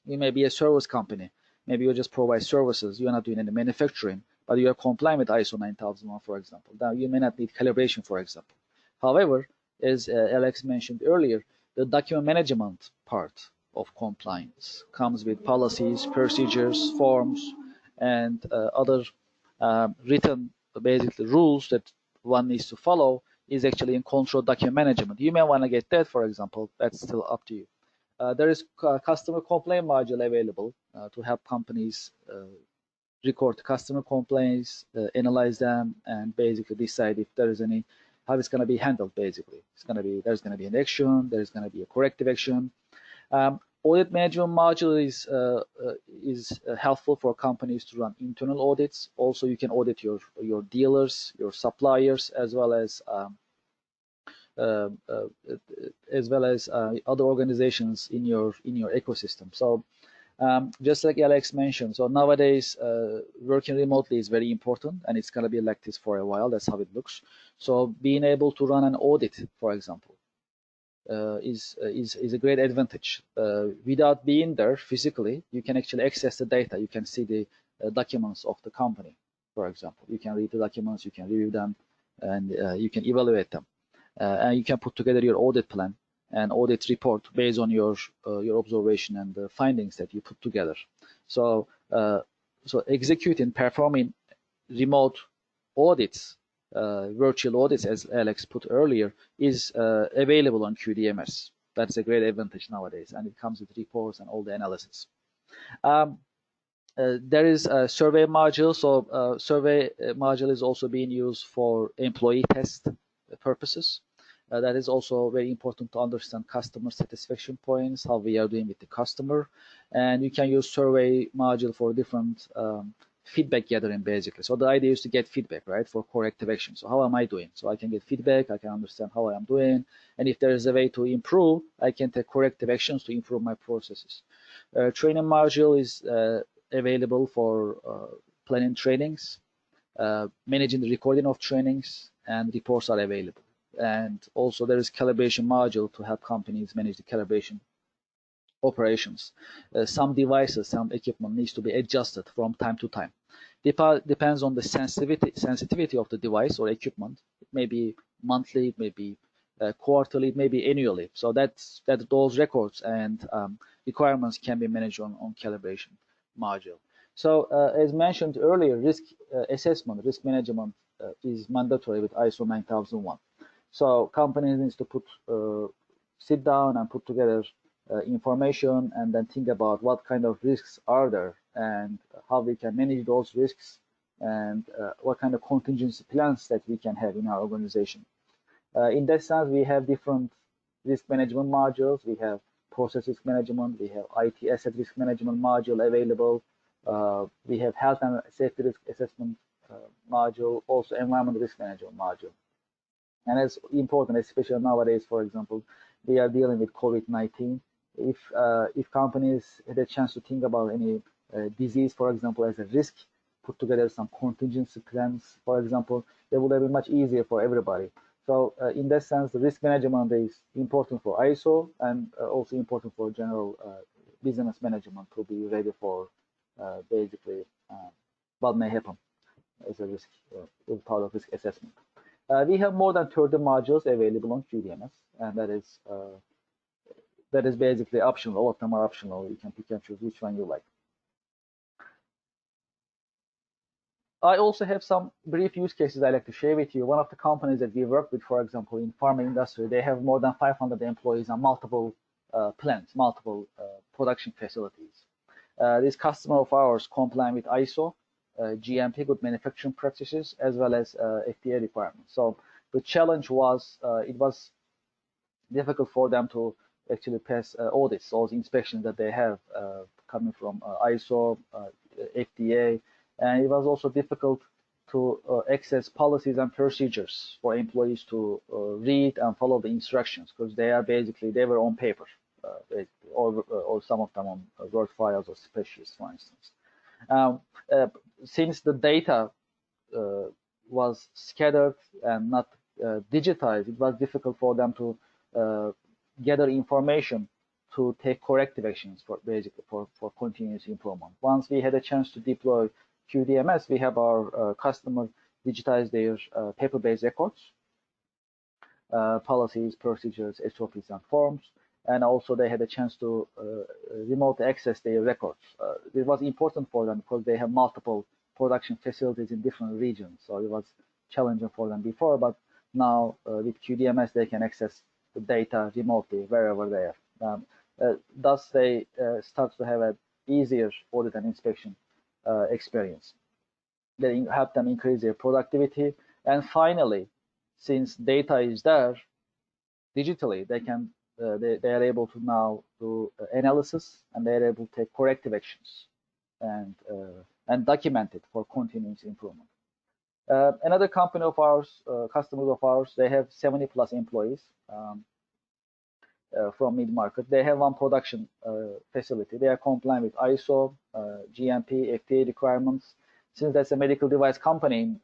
you may be a service company. Maybe you just provide services. You are not doing any manufacturing, but you are complying with ISO 9001, for example. Now you may not need calibration, for example. However, as Alex mentioned earlier, the document management part of compliance comes with policies, procedures, forms, and other written basically rules that one needs to follow is actually in control document management. You may want to get that, for example. That's still up to you. There is a customer complaint module available to help companies record customer complaints, analyze them, and basically decide if there is any, how it's going to be handled. Basically, there's going to be an action, there's going to be a corrective action. Audit management module is helpful for companies to run internal audits. Also, you can audit your dealers, your suppliers, as well as other organizations in your ecosystem. So just like Alex mentioned, so nowadays working remotely is very important, and it's going to be like this for a while. That's how it looks. So being able to run an audit, for example, is a great advantage. Without being there physically, you can actually access the data. You can see the documents of the company, for example. You can read the documents, you can review them, and you can evaluate them. And you can put together your audit plan and audit report based on your observation and the findings that you put together. So performing remote audits, virtual audits, as Alex put earlier, is available on QDMS. That's a great advantage nowadays, and it comes with reports and all the analysis. There is a survey module. So survey module is also being used for employee test purposes. That is also very important to understand customer satisfaction points, how we are doing with the customer. And you can use survey module for different feedback gathering, basically. So the idea is to get feedback, right, for corrective action. So how am I doing? So I can get feedback, I can understand how I am doing. And if there is a way to improve, I can take corrective actions to improve my processes. Training module is available for planning trainings, managing the recording of trainings, and reports are available. And also there is calibration module to help companies manage the calibration operations. Some devices, some equipment needs to be adjusted from time to time. Depends on the sensitivity of the device or equipment. It may be monthly, it may be quarterly, it may be annually. So those records and requirements can be managed on calibration module. So as mentioned earlier, risk assessment, risk management is mandatory with ISO 9001. So companies need to sit down and put together information and then think about what kind of risks are there and how we can manage those risks and what kind of contingency plans that we can have in our organization. In that sense, we have different risk management modules. We have process risk management. We have IT asset risk management module available. We have health and safety risk assessment module, also environmental risk management module. And it's important, especially nowadays, for example, we are dealing with COVID-19. If companies had a chance to think about any disease, for example, as a risk, put together some contingency plans, for example, it would have been much easier for everybody. So in that sense, the risk management is important for ISO and also important for general business management to be ready for basically what may happen as a risk, as part of risk assessment. We have more than 30 modules available on QDMS, and that is basically optional. All of them are optional. You can pick and choose which one you like. I also have some brief use cases I'd like to share with you. One of the companies that we work with, for example, in pharma industry, they have more than 500 employees and multiple plants, multiple production facilities. This customer of ours complying with ISO, GMP, good manufacturing practices, as well as FDA requirements. So The challenge was it was difficult for them to actually pass audits, all the inspections that they have coming from ISO, FDA, and it was also difficult to access policies and procedures for employees to read and follow the instructions, because they were on paper, or some of them on Word files or spreadsheets, for instance. Since the data was scattered and not digitized, it was difficult for them to gather information to take corrective actions for continuous improvement. Once we had a chance to deploy QDMS, we have our customer digitize their paper-based records, policies, procedures, SOPs, and forms, and also they had a chance to remotely access their records. It was important for them because they have multiple production facilities in different regions, so it was challenging for them before, but now with QDMS they can access the data remotely wherever they are. Thus they start to have an easier audit and inspection experience. They help them increase their productivity, and finally, since data is there digitally, they can they are able to now do analysis, and they are able to take corrective actions and document it for continuous improvement. Another company of ours, customers of ours, they have 70 plus employees from mid-market. They have one production facility. They are compliant with ISO, GMP, FDA requirements. Since that's a medical device company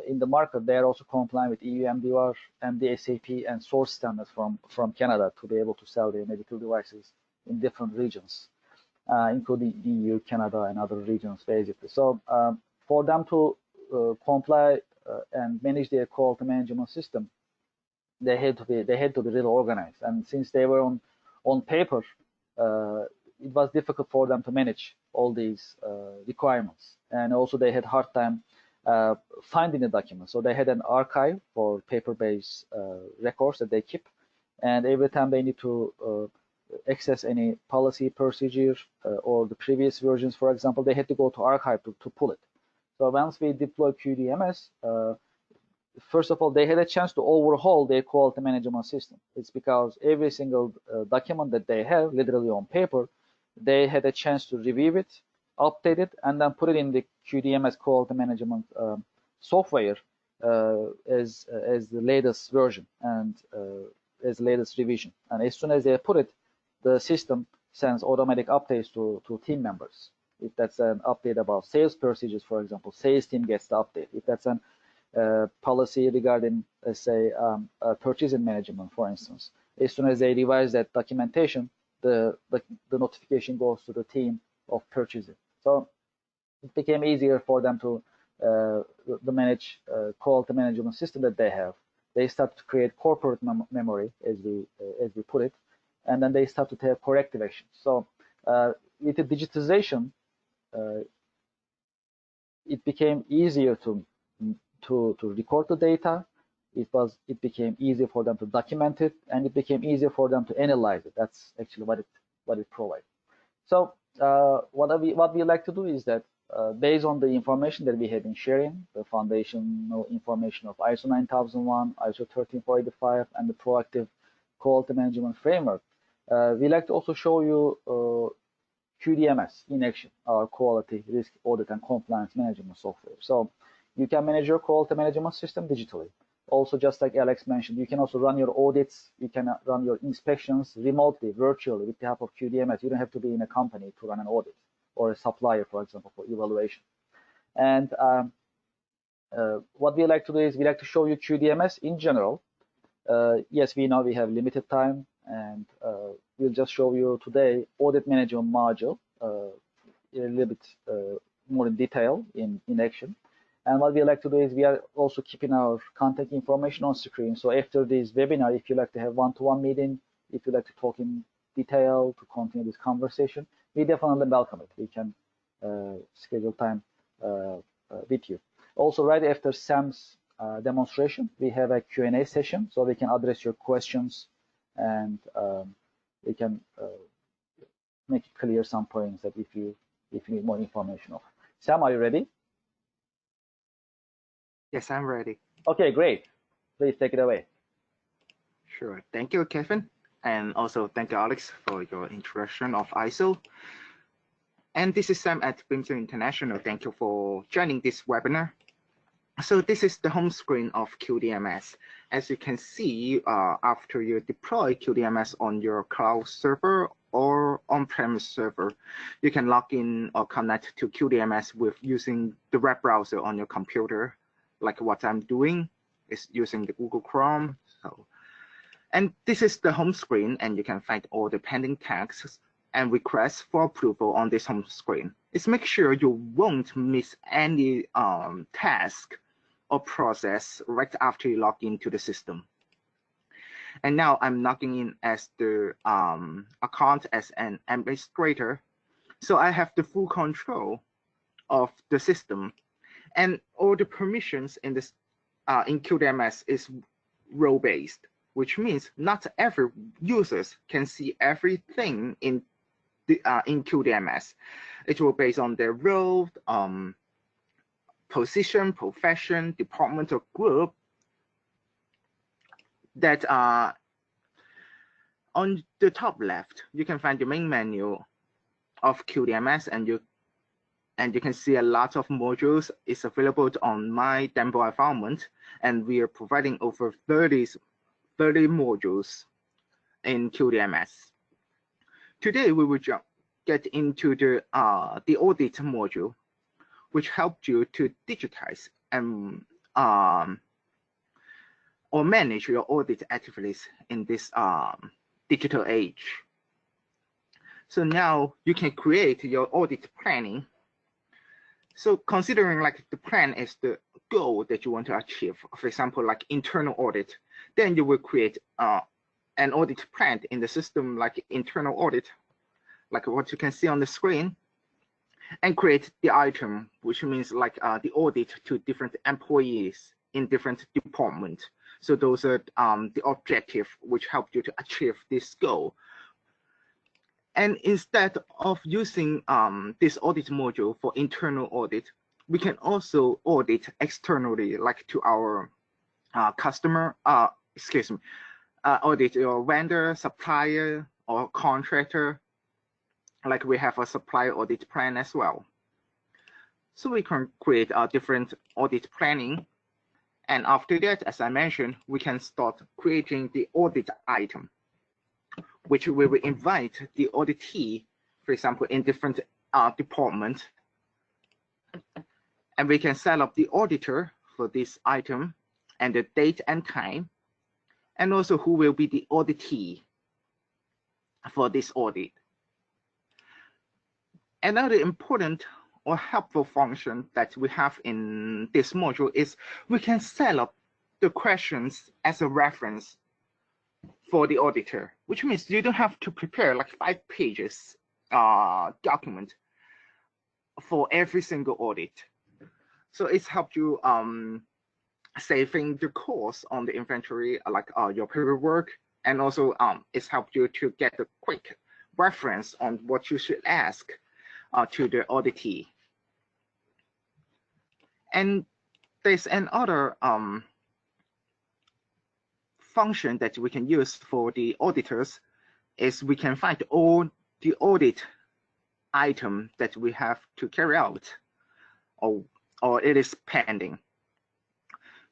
in the market, they are also compliant with EU MDR, MDSAP, and source standards from Canada to be able to sell their medical devices in different regions, including EU, Canada, and other regions, basically. So for them to comply and manage their quality management system, they had to be really organized. And since they were on paper, it was difficult for them to manage all these requirements. And also they had hard time finding the documents. So they had an archive for paper-based records that they keep, and every time they need to access any policy, procedure, or the previous versions, for example, they had to go to archive to pull it. So once we deployed QDMS, first of all, they had a chance to overhaul their quality management system. It's because every single document that they have, literally on paper, they had a chance to review it, update it, and then put it in the QDMS quality management software as the latest version and as latest revision. And as soon as they put it, the system sends automatic updates to team members. If that's an update about sales procedures, for example, sales team gets the update. If that's an policy regarding, let's say, purchasing management, for instance, as soon as they revise that documentation, the notification goes to the team of purchasing. So it became easier for them to manage quality management system that they have. They start to create corporate memory, as we put it, and then they start to take corrective action. So with the digitization, it became easier to record the data. It became easier for them to document it, and it became easier for them to analyze it. That's actually what it provides. So what we like to do is that based on the information that we have been sharing, the foundational information of ISO 9001, ISO 13485, and the proactive quality management framework, we like to also show you QDMS in action, our quality, risk, audit, and compliance management software. So you can manage your quality management system digitally. Also, just like Alex mentioned, you can also run your audits, you can run your inspections remotely, virtually, with the help of QDMS. You don't have to be in a company to run an audit, or a supplier, for example, for evaluation. And what we like to do is we like to show you QDMS in general. Yes, we know we have limited time, and we'll just show you today audit management module a little bit more in detail in action. And what we like to do is we are also keeping our contact information on screen. So after this webinar, if you like to have one-to-one meeting, if you like to talk in detail to continue this conversation, we definitely welcome it. We can schedule time with you. Also, right after Sam's demonstration, we have a Q&A session, so we can address your questions, and we can make it clear some points that if you need more information of. Sam, are you ready? Yes, I'm ready. Okay, great. Please take it away. Sure. Thank you, Kevin. And also thank you, Alex, for your introduction of ISO. And this is Sam at Bimser International. Thank you for joining this webinar. So this is the home screen of QDMS. As you can see, after you deploy QDMS on your cloud server or on-premise server, you can log in or connect to QDMS with using the web browser on your computer, like what I'm doing is using the Google Chrome. And this is the home screen, and you can find all the pending tasks and requests for approval on this home screen. It's make sure you won't miss any task or process right after you log into the system. And now I'm logging in as the account as an administrator. So I have the full control of the system, and all the permissions in this in QDMS is role-based, which means not every users can see everything in the in QDMS. It will based on their role, position, profession, department, or group. That on the top left, you can find the main menu of QDMS, and you can see a lot of modules is available on my demo environment, and we are providing over 30 modules in QDMS. Today we will get into the audit module, which helped you to digitize and or manage your audit activities in this digital age. So now you can create your audit planning. So considering like the plan is the goal that you want to achieve, for example, like internal audit, then you will create an audit plan in the system, like internal audit, like what you can see on the screen, and create the item, which means like the audit to different employees in different departments. So those are the objective which help you to achieve this goal. And instead of using this audit module for internal audit, we can also audit externally, like to our customer, audit your vendor, supplier, or contractor. Like we have a supplier audit plan as well. So we can create a different audit planning. And after that, as I mentioned, we can start creating the audit item, which we will invite the auditee, for example, in different departments. And we can set up the auditor for this item and the date and time, and also who will be the auditee for this audit. Another important or helpful function that we have in this module is we can set up the questions as a reference for the auditor, which means you don't have to prepare like 5 pages document for every single audit. So it's helped you saving the cost on the inventory, like your paperwork, and also it's helped you to get a quick reference on what you should ask to the auditee. And there's another function that we can use for the auditors is we can find all the audit item that we have to carry out or it is pending.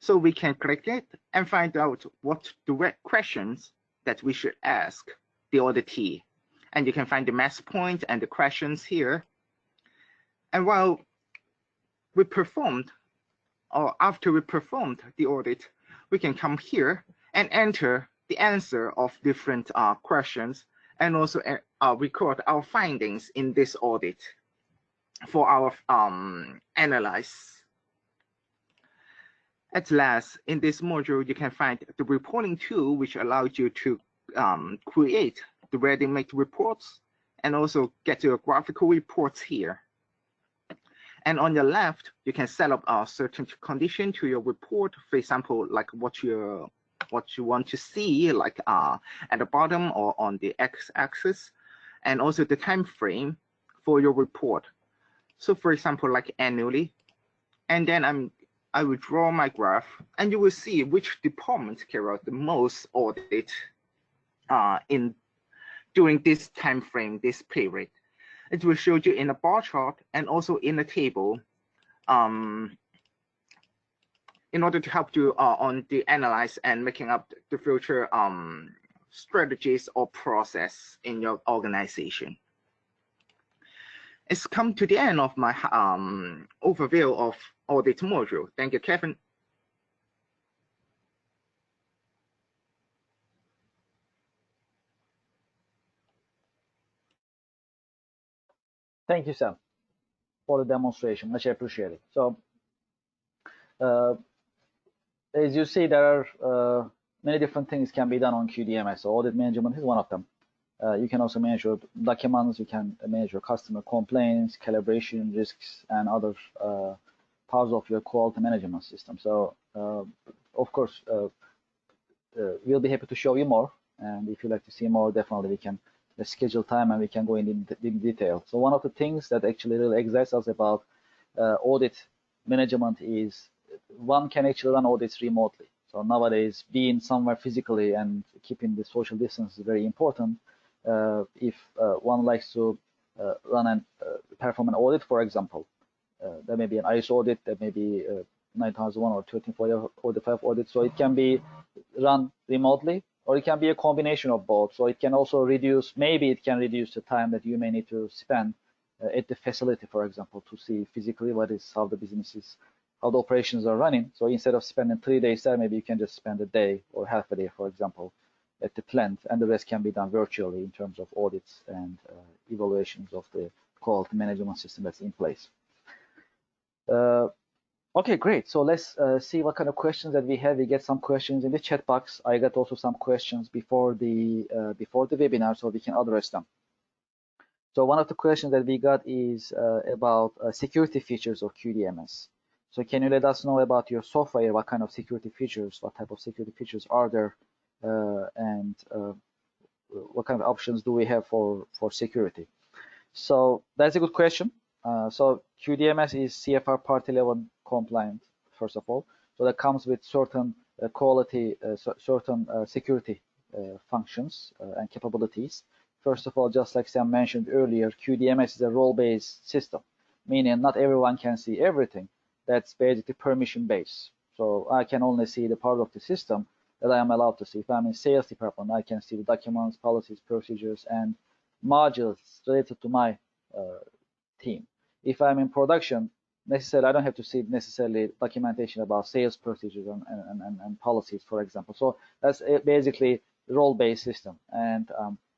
So we can click it and find out what direct questions that we should ask the auditee. And you can find the match point and the questions here. And while we performed, or after we performed the audit, we can come here and enter the answer of different questions, and also record our findings in this audit for our analyze. At last, in this module, you can find the reporting tool, which allows you to create the ready-made reports and also get your graphical reports here. And on your left, you can set up a certain condition to your report. For example, like what you want to see, like at the bottom or on the x-axis, and also the time frame for your report. So for example, like annually, and then I will draw my graph, and you will see which department carry out the most audit during this time frame, this period. It will show you in a bar chart and also in a table in order to help you on the analyze and making up the future strategies or process in your organization. It's come to the end of my overview of audit module. Thank you, Kevin. Thank you, Sam, for the demonstration. Much appreciated. So, as you see, there are many different things can be done on QDMS. So audit management is one of them. You can also manage your documents. You can manage your customer complaints, calibration risks, and other parts of your quality management system. So, of course, we'll be happy to show you more. And if you'd like to see more, definitely we can schedule time and we can go in detail. So one of the things that actually really excites us about audit management is one can actually run audits remotely. So nowadays, being somewhere physically and keeping the social distance is very important. If one likes to run and perform an audit, for example, there may be an ISO audit, there may be 9001 or 13445 audit, so it can be run remotely, or it can be a combination of both. So it can also reduce, maybe it can reduce the time that you may need to spend at the facility, for example, to see physically how the business is, how the operations are running. So instead of spending 3 days there, maybe you can just spend a day or half a day, for example, at the plant, and the rest can be done virtually in terms of audits and evaluations of the quality management system that's in place. Okay, great. So let's see what kind of questions that we have. We get some questions in the chat box. I got also some questions before the webinar, so we can address them. So one of the questions that we got is about security features of QDMS. So can you let us know about your software? What kind of security features? What type of security features are there? And what kind of options do we have for security? So that's a good question. So QDMS is CFR Part 11 compliant, first of all. So that comes with certain quality, certain security functions and capabilities. First of all, just like Sam mentioned earlier, QDMS is a role-based system, meaning not everyone can see everything. That's basically permission-based. So I can only see the part of the system that I am allowed to see. If I'm in sales department, I can see the documents, policies, procedures, and modules related to my team. If I'm in production, necessarily I don't have to see necessarily documentation about sales procedures and policies, for example. So that's basically role-based system, and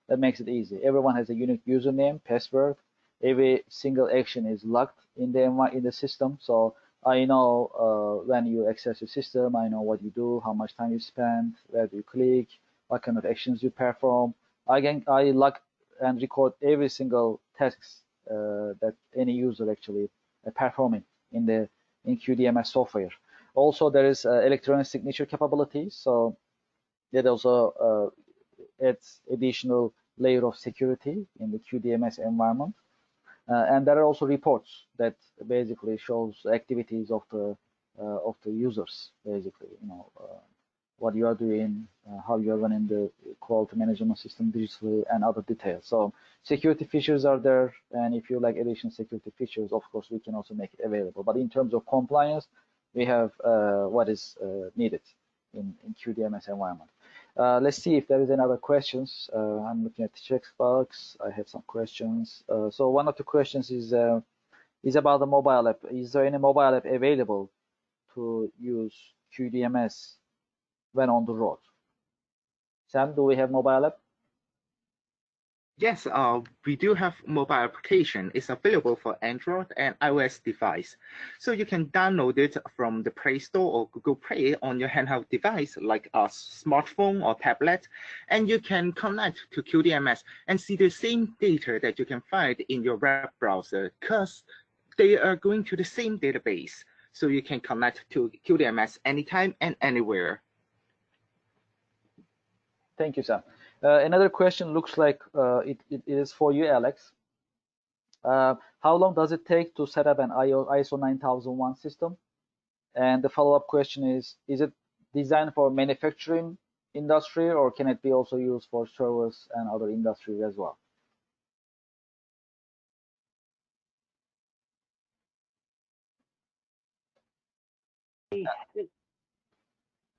that makes it easy. Everyone has a unique username, password. Every single action is logged in the system. So I know when you access the system, I know what you do, how much time you spend, where do you click, what kind of actions you perform. I log and record every single tasks that any user actually performing in QDMS software. Also, there is electronic signature capabilities, so that also adds additional layer of security in the QDMS environment. And there are also reports that basically shows activities of the users, basically, what you are doing, how you are running the quality management system digitally, and other details. So security features are there, and if you like additional security features, of course, we can also make it available. But in terms of compliance, we have what is needed in QDMS environment. Let's see if there is any other questions. I'm looking at the checkbox. I have some questions. So one of the questions is about the mobile app. Is there any mobile app available to use QDMS when on the road? Sam, do we have mobile app? Yes, we do have mobile application. It's available for Android and iOS device. So you can download it from the Play Store or Google Play on your handheld device, like a smartphone or tablet, and you can connect to QDMS and see the same data that you can find in your web browser, because they are going to the same database. So you can connect to QDMS anytime and anywhere. Thank you, Sam. Another question looks like it is for you, Alex. How long does it take to set up an ISO 9001 system? And the follow-up question is it designed for manufacturing industry, or can it be also used for service and other industries as well?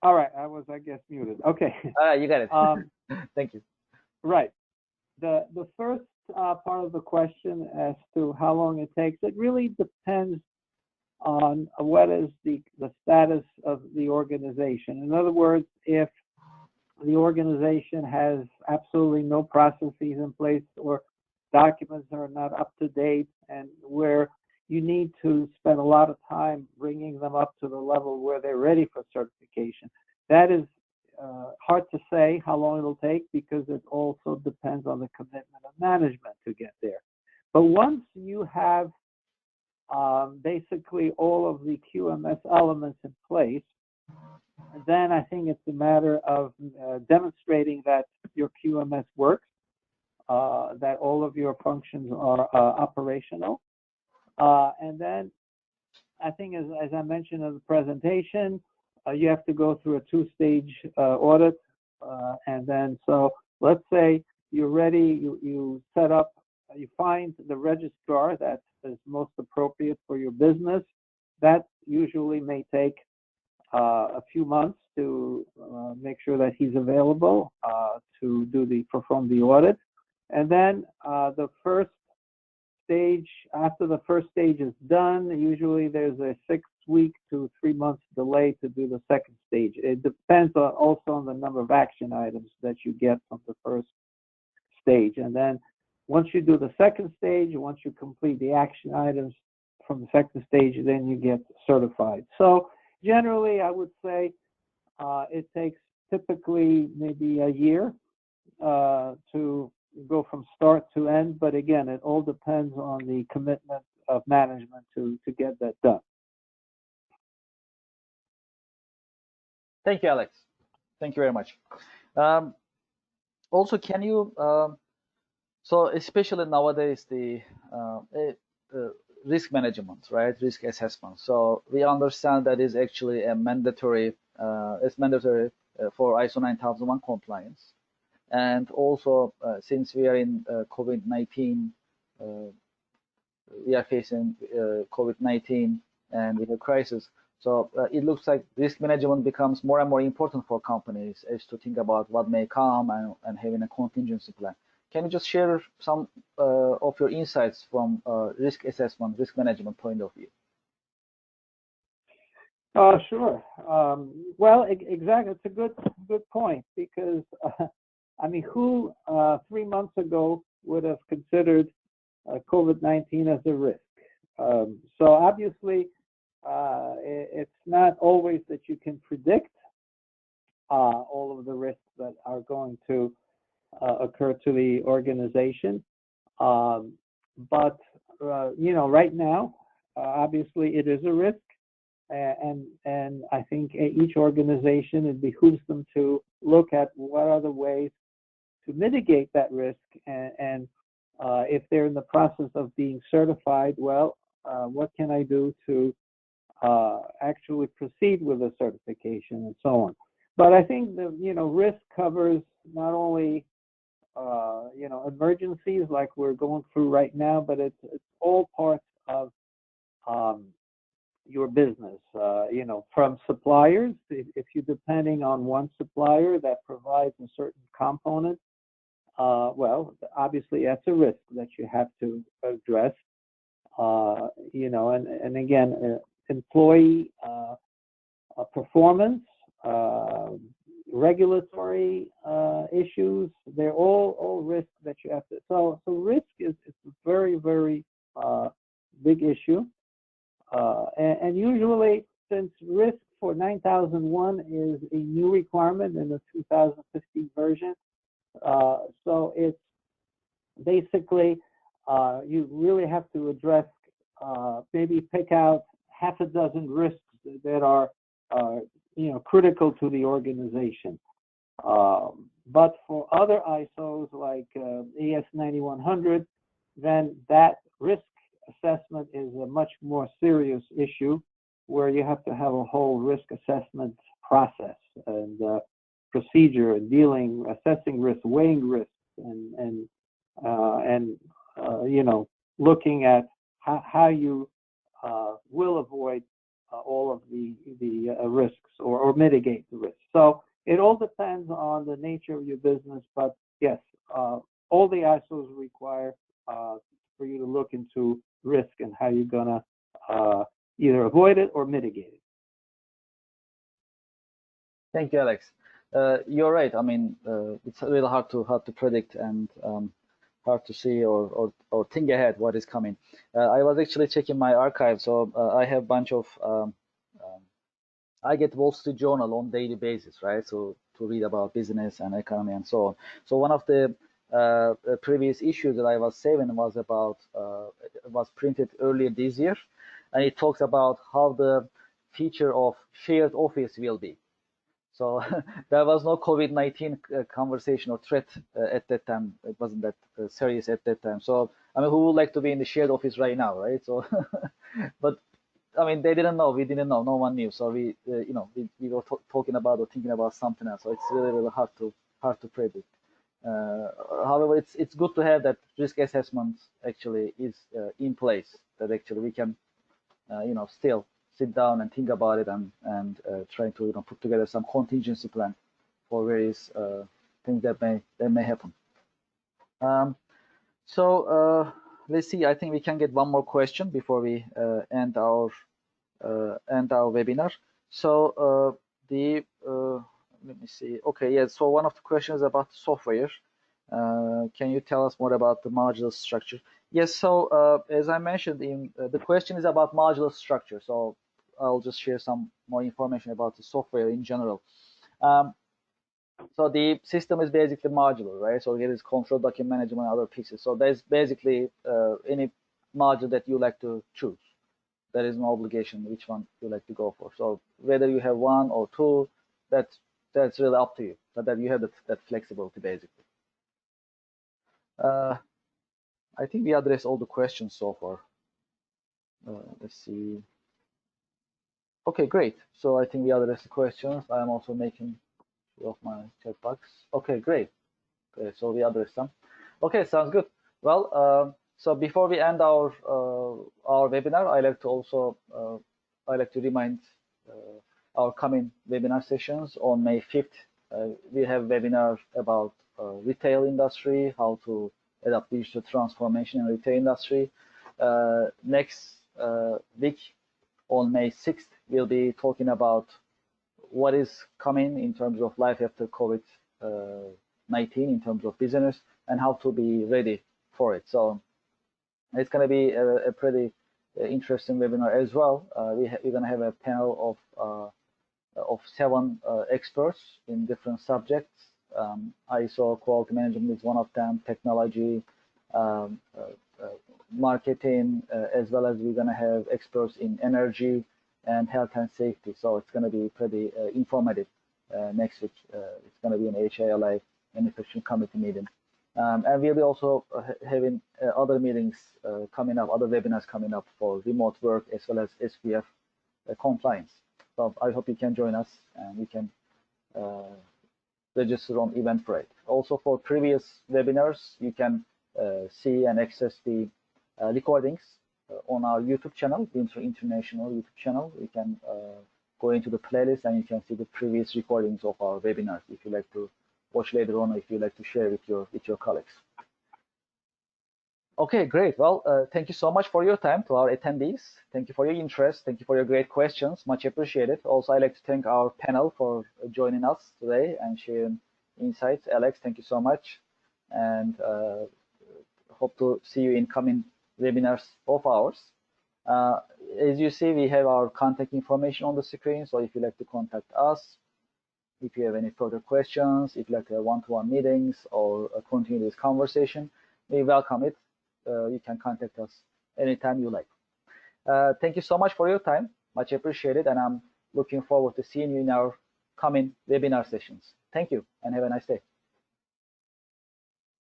All right, I was, I guess, muted. Okay. You got it. Thank you. Right. The first part of the question as to how long it takes, it really depends on what is the status of the organization. In other words, if the organization has absolutely no processes in place or documents are not up to date, and where you need to spend a lot of time bringing them up to the level where they're ready for certification. That is hard to say how long it'll take, because it also depends on the commitment of management to get there. But once you have basically all of the QMS elements in place, then I think it's a matter of demonstrating that your QMS works, that all of your functions are operational. And then I think, as I mentioned in the presentation, you have to go through a two-stage audit. And then, so let's say you're ready, you set up, you find the registrar that is most appropriate for your business. That usually may take a few months to make sure that he's available to perform the audit. And then the first stage, after the first stage is done, usually there's a 6-week to 3-month delay to do the second stage. It depends also on the number of action items that you get from the first stage. And then once you do the second stage, once you complete the action items from the second stage, then you get certified. So generally, I would say it takes typically maybe a year to go from start to end. But again, it all depends on the commitment of management to get that done. Thank you, Alex. Thank you very much. Also, can you, so especially nowadays, the risk management, right? Risk assessment. So we understand that is actually a mandatory, it's mandatory for ISO 9001 compliance. And also, since we are in COVID-19, we are facing COVID-19 and we have crisis. So it looks like risk management becomes more and more important for companies as to think about what may come and having a contingency plan. Can you just share some of your insights from risk assessment, risk management point of view? Sure. Well, exactly. It's a good point, because I mean, who 3 months ago would have considered COVID-19 as a risk? So obviously, it's not always that you can predict all of the risks that are going to occur to the organization. But you know, right now, obviously, it is a risk, and I think each organization, it behooves them to look at what are the ways to mitigate that risk, and if they're in the process of being certified, well, what can I do to actually proceed with the certification and so on. But I think the risk covers not only emergencies like we're going through right now, but it's all parts of your business. From suppliers, if you're depending on one supplier that provides a certain component, well, obviously that's a risk that you have to address. And again, employee performance, regulatory issues, they're all risks that you have to. So risk is a very, very big issue. And usually, since risk for 9001 is a new requirement in the 2015 version, so it's basically you really have to address, maybe pick out half a dozen risks that are critical to the organization. But for other ISOs like AS 9100, then that risk assessment is a much more serious issue, where you have to have a whole risk assessment process and procedure and assessing risk, weighing risks, and you know, looking at how you will avoid all of the risks or mitigate the risks. So it all depends on the nature of your business, but yes, all the ISOs require for you to look into risk and how you're gonna either avoid it or mitigate it. Thank you, Alex. You're right. I mean, it's really hard to predict and hard to see or think ahead what is coming. I was actually checking my archive, so I have a bunch of I get Wall Street Journal on daily basis, right? So to read about business and economy and so on. So one of the previous issues that I was saving was about was printed earlier this year, and it talks about how the feature of shared office will be. So there was no COVID-19 conversation or threat at that time. It wasn't that serious at that time. So I mean, who would like to be in the shared office right now, right? So, but I mean, they didn't know. We didn't know. No one knew. So we, you know, we were talking about or thinking about something else. So it's really hard to predict. However, it's good to have that risk assessment actually is in place. That actually we can, you know, still sit down and think about it and try to, you know, put together some contingency plan for various things that may happen. So let's see. I think we can get one more question before we end our webinar. So let me see. Okay, yeah. So one of the questions about software. Can you tell us more about the modular structure? Yes. So as I mentioned, the question is about modular structure. So I'll just share some more information about the software in general. So the system is basically modular, right? So there is control, document management, and other pieces. So there's basically any module that you like to choose. There is no obligation which one you like to go for. So whether you have one or two, that's really up to you. But that you have that flexibility basically. I think we addressed all the questions so far. Let's see. Okay, great. So I think we addressed the questions. I am also making sure of my chat box. Okay, great. Okay, so we addressed them. Okay, sounds good. Well, so before we end our webinar, I like to remind our coming webinar sessions on May 5th. We have webinars about retail industry, how to adopt digital transformation in retail industry. Next week on May 6th, we'll be talking about what is coming in terms of life after COVID-19 in terms of business and how to be ready for it. So it's going to be a pretty interesting webinar as well. We're going to have a panel of 7 experts in different subjects. ISO quality management is one of them, technology, marketing, as well as we're going to have experts in energy and health and safety. So it's going to be pretty informative next week. It's going to be an HILI manufacturing committee meeting. And we'll be also having other meetings coming up, other webinars coming up for remote work as well as SPF compliance. So I hope you can join us and we can register on Eventbrite. Also for previous webinars, you can see and access the recordings on our YouTube channel, Bimser International YouTube channel. You can go into the playlist and you can see the previous recordings of our webinars if you like to watch later on, or if you like to share with your colleagues. Okay, great. Well, thank you so much for your time to our attendees. Thank you for your interest. Thank you for your great questions. Much appreciated. Also, I'd like to thank our panel for joining us today and sharing insights. Alex, thank you so much. And hope to see you in coming webinars of ours. As you see, we have our contact information on the screen. So if you'd like to contact us, if you have any further questions, if you'd like to have one-to-one meetings or continue this conversation, we welcome it. You can contact us anytime you like. Thank you so much for your time. Much appreciated. And I'm looking forward to seeing you in our coming webinar sessions. Thank you and have a nice day.